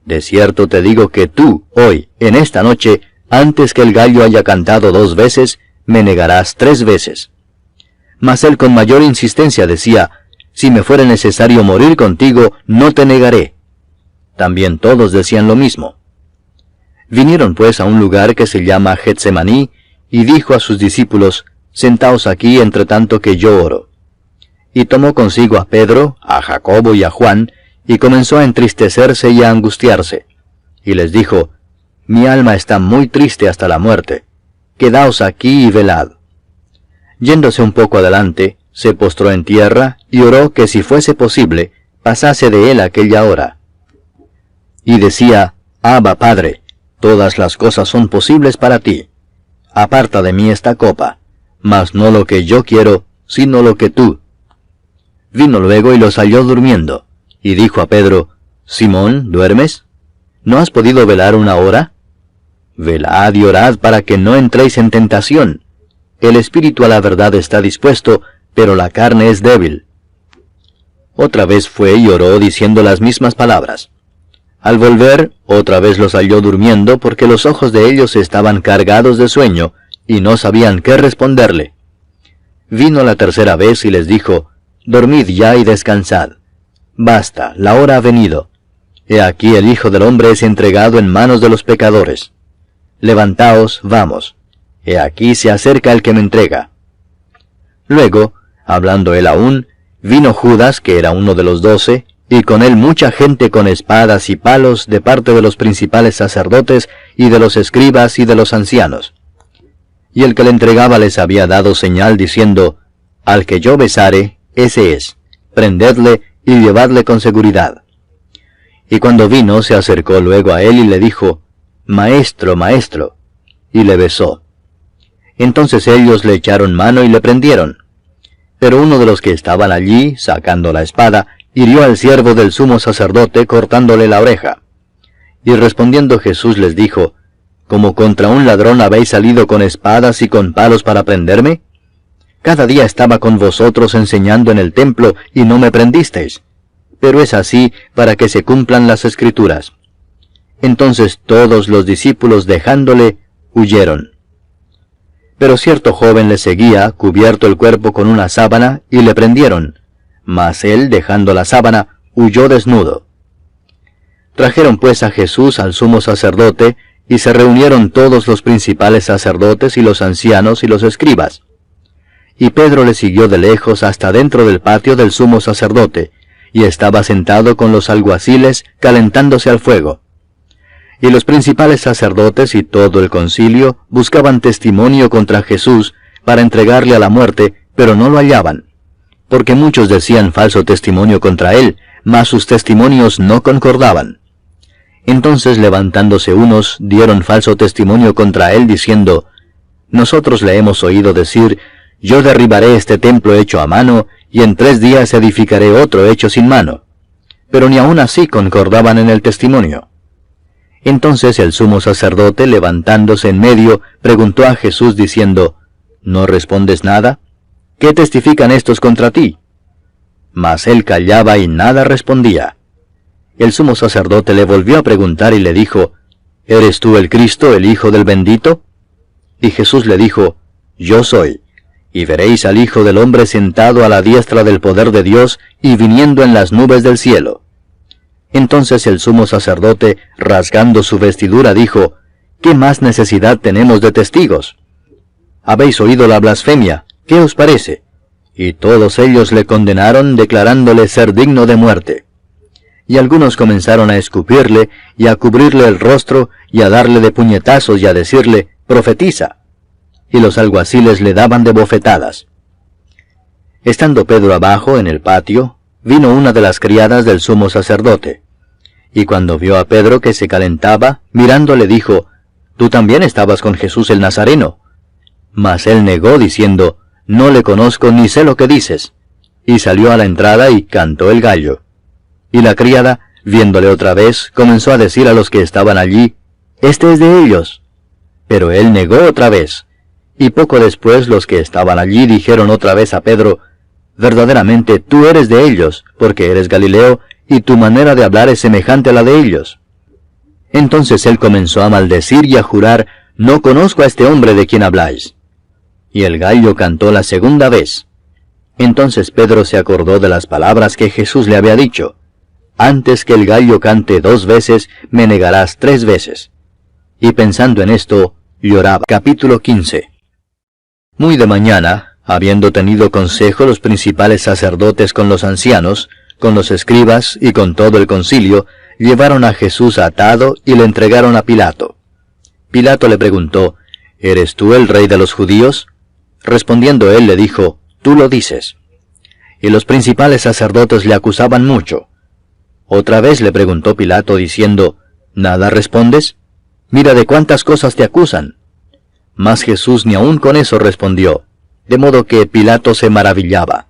De cierto te digo que tú, hoy, en esta noche, antes que el gallo haya cantado 2 veces, me negarás 3 veces. Mas él con mayor insistencia decía, Si me fuera necesario morir contigo, no te negaré. También todos decían lo mismo. Vinieron pues a un lugar que se llama Getsemaní, y dijo a sus discípulos, Sentaos aquí entre tanto que yo oro. Y tomó consigo a Pedro, a Jacobo y a Juan, y comenzó a entristecerse y a angustiarse. Y les dijo, Mi alma está muy triste hasta la muerte. Quedaos aquí y velad. Yéndose un poco adelante, se postró en tierra, y oró que si fuese posible, pasase de él aquella hora. Y decía, Abba, Padre, todas las cosas son posibles para ti. Aparta de mí esta copa, mas no lo que yo quiero, sino lo que tú. Vino luego y los halló durmiendo, y dijo a Pedro, Simón, ¿duermes? ¿No has podido velar 1 hora? Velad y orad para que no entréis en tentación. El espíritu a la verdad está dispuesto, pero la carne es débil. Otra vez fue y oró diciendo las mismas palabras. Al volver, otra vez los halló durmiendo porque los ojos de ellos estaban cargados de sueño, y no sabían qué responderle. Vino la tercera vez y les dijo, Dormid ya y descansad. Basta, la hora ha venido. He aquí el Hijo del Hombre es entregado en manos de los pecadores. Levantaos, vamos. He aquí se acerca el que me entrega. Luego, hablando él aún, vino Judas, que era uno de los 12, y con él mucha gente con espadas y palos de parte de los principales sacerdotes y de los escribas y de los ancianos. Y el que le entregaba les había dado señal diciendo, Al que yo besare, ese es, prendedle y llevadle con seguridad. Y cuando vino se acercó luego a él y le dijo, Maestro, Maestro, y le besó. Entonces ellos le echaron mano y le prendieron. Pero uno de los que estaban allí, sacando la espada, hirió al siervo del sumo sacerdote cortándole la oreja. Y respondiendo Jesús les dijo, ¿Como contra un ladrón habéis salido con espadas y con palos para prenderme? Cada día estaba con vosotros enseñando en el templo y no me prendisteis. Pero es así para que se cumplan las Escrituras. Entonces todos los discípulos dejándole, huyeron. Pero cierto joven le seguía, cubierto el cuerpo con una sábana, y le prendieron. Mas él, dejando la sábana, huyó desnudo. Trajeron pues a Jesús al sumo sacerdote, y se reunieron todos los principales sacerdotes y los ancianos y los escribas. Y Pedro le siguió de lejos hasta dentro del patio del sumo sacerdote, y estaba sentado con los alguaciles calentándose al fuego. Y los principales sacerdotes y todo el concilio buscaban testimonio contra Jesús para entregarle a la muerte, pero no lo hallaban, porque muchos decían falso testimonio contra él, mas sus testimonios no concordaban. Entonces levantándose unos, dieron falso testimonio contra él, diciendo, Nosotros le hemos oído decir, Yo derribaré este templo hecho a mano, y en 3 días edificaré otro hecho sin mano. Pero ni aun así concordaban en el testimonio. Entonces el sumo sacerdote, levantándose en medio, preguntó a Jesús diciendo, ¿No respondes nada? ¿Qué testifican estos contra ti? Mas él callaba y nada respondía. El sumo sacerdote le volvió a preguntar y le dijo, ¿Eres tú el Cristo, el Hijo del Bendito? Y Jesús le dijo, Yo soy, y veréis al Hijo del Hombre sentado a la diestra del poder de Dios y viniendo en las nubes del cielo. Entonces el sumo sacerdote, rasgando su vestidura, dijo, ¿qué más necesidad tenemos de testigos? Habéis oído la blasfemia, ¿qué os parece? Y todos ellos le condenaron, declarándole ser digno de muerte. Y algunos comenzaron a escupirle, y a cubrirle el rostro, y a darle de puñetazos, y a decirle, profetiza. Y los alguaciles le daban de bofetadas. Estando Pedro abajo en el patio, vino una de las criadas del sumo sacerdote. Y cuando vio a Pedro que se calentaba, mirándole dijo, «Tú también estabas con Jesús el Nazareno». Mas él negó, diciendo, «No le conozco ni sé lo que dices». Y salió a la entrada y cantó el gallo. Y la criada, viéndole otra vez, comenzó a decir a los que estaban allí, «Este es de ellos». Pero él negó otra vez. Y poco después los que estaban allí dijeron otra vez a Pedro, «Verdaderamente tú eres de ellos, porque eres Galileo, y tu manera de hablar es semejante a la de ellos». Entonces él comenzó a maldecir y a jurar, «No conozco a este hombre de quien habláis». Y el gallo cantó la segunda vez. Entonces Pedro se acordó de las palabras que Jesús le había dicho, «Antes que el gallo cante 2 veces, me negarás 3 veces». Y pensando en esto, lloraba. Capítulo 15. Muy de mañana, habiendo tenido consejo los principales sacerdotes con los ancianos, con los escribas y con todo el concilio, llevaron a Jesús atado y le entregaron a Pilato. Pilato le preguntó, «¿Eres tú el rey de los judíos?» Respondiendo él le dijo, «Tú lo dices». Y los principales sacerdotes le acusaban mucho. Otra vez le preguntó Pilato diciendo, «¿Nada respondes? Mira de cuántas cosas te acusan». Mas Jesús ni aun con eso respondió, de modo que Pilato se maravillaba.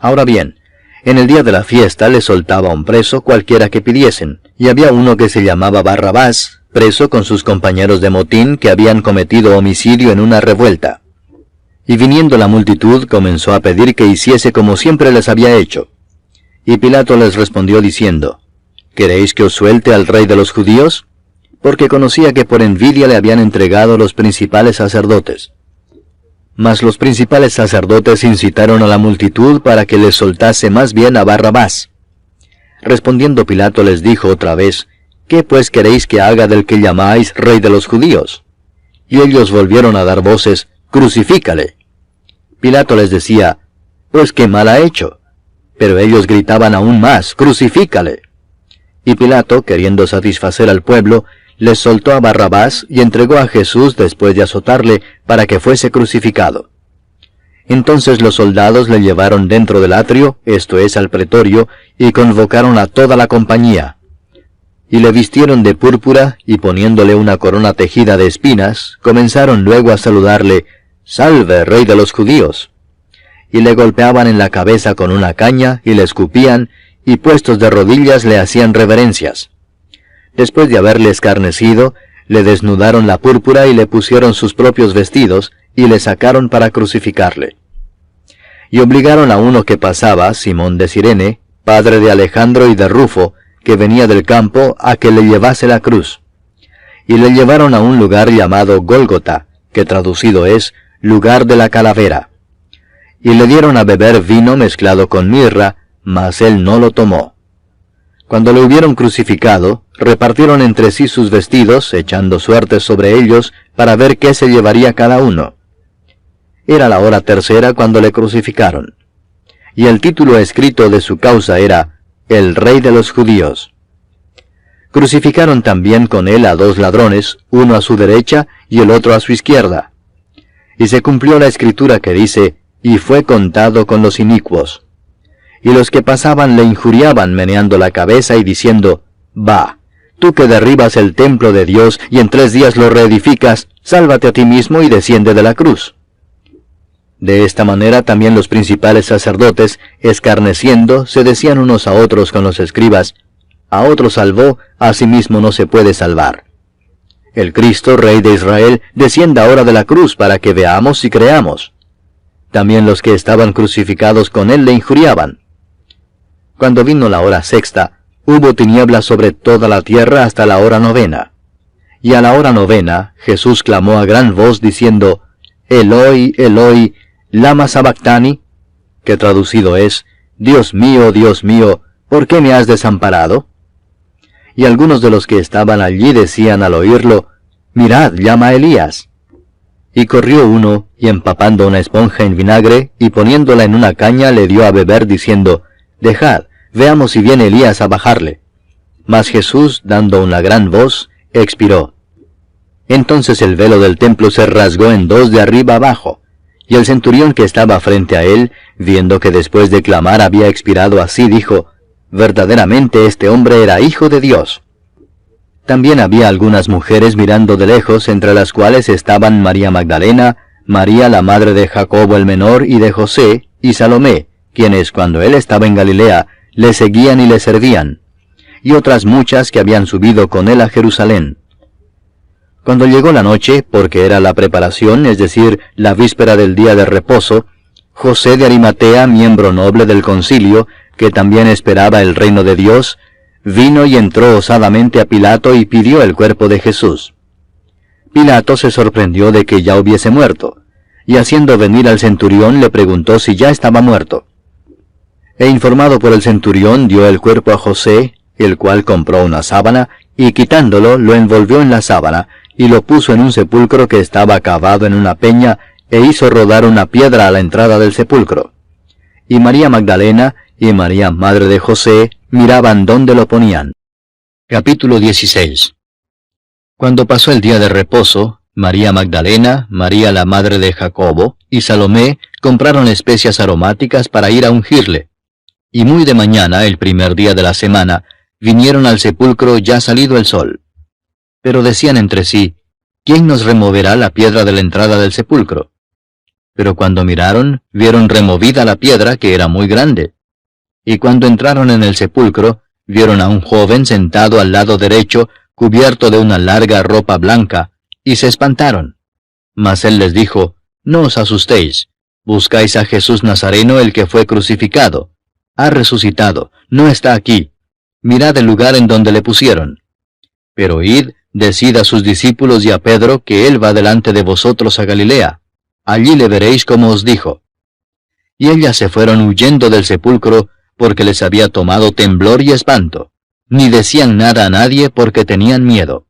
Ahora bien, en el día de la fiesta le soltaba un preso cualquiera que pidiesen, y había uno que se llamaba Barrabás, preso con sus compañeros de motín que habían cometido homicidio en una revuelta. Y viniendo la multitud comenzó a pedir que hiciese como siempre les había hecho. Y Pilato les respondió diciendo, «¿Queréis que os suelte al rey de los judíos?» Porque conocía que por envidia le habían entregado los principales sacerdotes. Mas los principales sacerdotes incitaron a la multitud para que les soltase más bien a Barrabás. Respondiendo Pilato les dijo otra vez, «¿Qué pues queréis que haga del que llamáis rey de los judíos?» Y ellos volvieron a dar voces, «Crucifícale». Pilato les decía, «Pues qué mal ha hecho». Pero ellos gritaban aún más, «Crucifícale». Y Pilato, queriendo satisfacer al pueblo, les soltó a Barrabás y entregó a Jesús después de azotarle para que fuese crucificado. Entonces los soldados le llevaron dentro del atrio, esto es al pretorio, y convocaron a toda la compañía. Y le vistieron de púrpura, y poniéndole una corona tejida de espinas, comenzaron luego a saludarle, «Salve, rey de los judíos». Y le golpeaban en la cabeza con una caña, y le escupían, y puestos de rodillas le hacían reverencias. Después de haberle escarnecido, le desnudaron la púrpura y le pusieron sus propios vestidos, y le sacaron para crucificarle. Y obligaron a uno que pasaba, Simón de Cirene, padre de Alejandro y de Rufo, que venía del campo, a que le llevase la cruz. Y le llevaron a un lugar llamado Gólgota, que traducido es, lugar de la calavera. Y le dieron a beber vino mezclado con mirra, mas él no lo tomó. Cuando le hubieron crucificado, repartieron entre sí sus vestidos, echando suertes sobre ellos, para ver qué se llevaría cada uno. Era la hora tercera cuando le crucificaron. Y el título escrito de su causa era, «El Rey de los Judíos». Crucificaron también con él a 2 ladrones, uno a su derecha y el otro a su izquierda. Y se cumplió la escritura que dice, «Y fue contado con los inicuos». Y los que pasaban le injuriaban meneando la cabeza y diciendo, «Va, tú que derribas el templo de Dios y en 3 días lo reedificas, sálvate a ti mismo y desciende de la cruz». De esta manera también los principales sacerdotes, escarneciendo, se decían unos a otros con los escribas, «A otro salvó, a sí mismo no se puede salvar». El Cristo, Rey de Israel, descienda ahora de la cruz para que veamos y creamos. También los que estaban crucificados con él le injuriaban. Cuando vino la hora sexta, hubo tinieblas sobre toda la tierra hasta la hora 9. Y a la hora 9, Jesús clamó a gran voz diciendo, «Eloi, Eloi, lama sabactani», que traducido es, Dios mío, ¿por qué me has desamparado?» Y algunos de los que estaban allí decían al oírlo, mirad, llama a Elías. Y corrió uno, y empapando una esponja en vinagre, y poniéndola en una caña, le dio a beber, diciendo, Dejad, veamos si viene Elías a bajarle. Mas Jesús, dando una gran voz, expiró. Entonces el velo del templo se rasgó en dos de arriba abajo, y el centurión que estaba frente a él, viendo que después de clamar había expirado así, dijo, Verdaderamente este hombre era hijo de Dios. También había algunas mujeres mirando de lejos, entre las cuales estaban María Magdalena, María la madre de Jacobo el menor y de José, y Salomé, quienes cuando él estaba en Galilea, le seguían y le servían, y otras muchas que habían subido con él a Jerusalén. Cuando llegó la noche, porque era la preparación, es decir, la víspera del día de reposo, José de Arimatea, miembro noble del concilio, que también esperaba el reino de Dios, vino y entró osadamente a Pilato y pidió el cuerpo de Jesús. Pilato se sorprendió de que ya hubiese muerto, y haciendo venir al centurión le preguntó si ya estaba muerto. E informado por el centurión dio el cuerpo a José, el cual compró una sábana, y quitándolo lo envolvió en la sábana, y lo puso en un sepulcro que estaba cavado en una peña, e hizo rodar una piedra a la entrada del sepulcro. Y María Magdalena y María madre de José miraban dónde lo ponían. Capítulo 16. Cuando pasó el día de reposo, María Magdalena, María la madre de Jacobo y Salomé compraron especias aromáticas para ir a ungirle. Y muy de mañana, el primer día de la semana, vinieron al sepulcro ya salido el sol. Pero decían entre sí, ¿quién nos removerá la piedra de la entrada del sepulcro? Pero cuando miraron, vieron removida la piedra, que era muy grande. Y cuando entraron en el sepulcro, vieron a un joven sentado al lado derecho, cubierto de una larga ropa blanca, y se espantaron. Mas él les dijo, No os asustéis, buscáis a Jesús Nazareno, el que fue crucificado. Ha resucitado, no está aquí. Mirad el lugar en donde le pusieron. Pero id, decid a sus discípulos y a Pedro que él va delante de vosotros a Galilea. Allí le veréis como os dijo. Y ellas se fueron huyendo del sepulcro, porque les había tomado temblor y espanto, ni decían nada a nadie porque tenían miedo.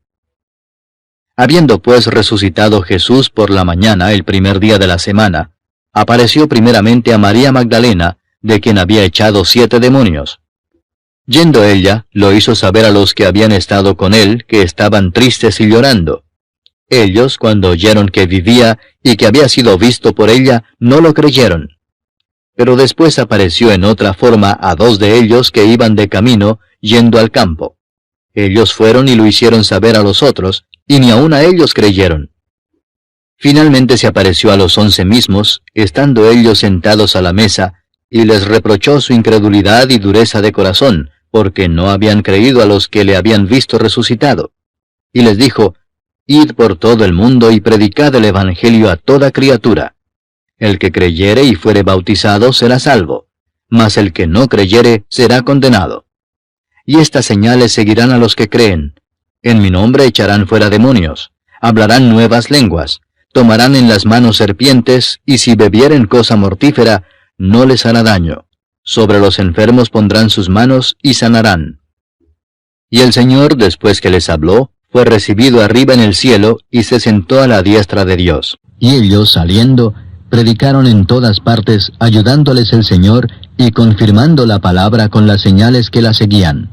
Habiendo pues resucitado Jesús por la mañana el primer día de la semana, apareció primeramente a María Magdalena, de quien había echado 7 demonios. Yendo ella, lo hizo saber a los que habían estado con él, que estaban tristes y llorando. Ellos, cuando oyeron que vivía y que había sido visto por ella, no lo creyeron. Pero después apareció en otra forma a 2 de ellos que iban de camino, yendo al campo. Ellos fueron y lo hicieron saber a los otros, y ni aun a ellos creyeron. Finalmente se apareció a los 11 mismos, estando ellos sentados a la mesa, y les reprochó su incredulidad y dureza de corazón, porque no habían creído a los que le habían visto resucitado. Y les dijo, Id por todo el mundo y predicad el evangelio a toda criatura. El que creyere y fuere bautizado será salvo, mas el que no creyere será condenado. Y estas señales seguirán a los que creen. En mi nombre echarán fuera demonios, hablarán nuevas lenguas, tomarán en las manos serpientes, y si bebieren cosa mortífera, no les hará daño. Sobre los enfermos pondrán sus manos y sanarán. Y el Señor, después que les habló, fue recibido arriba en el cielo, y se sentó a la diestra de Dios. Y ellos, saliendo, predicaron en todas partes, ayudándoles el Señor y confirmando la palabra con las señales que la seguían.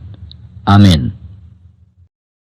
Amén.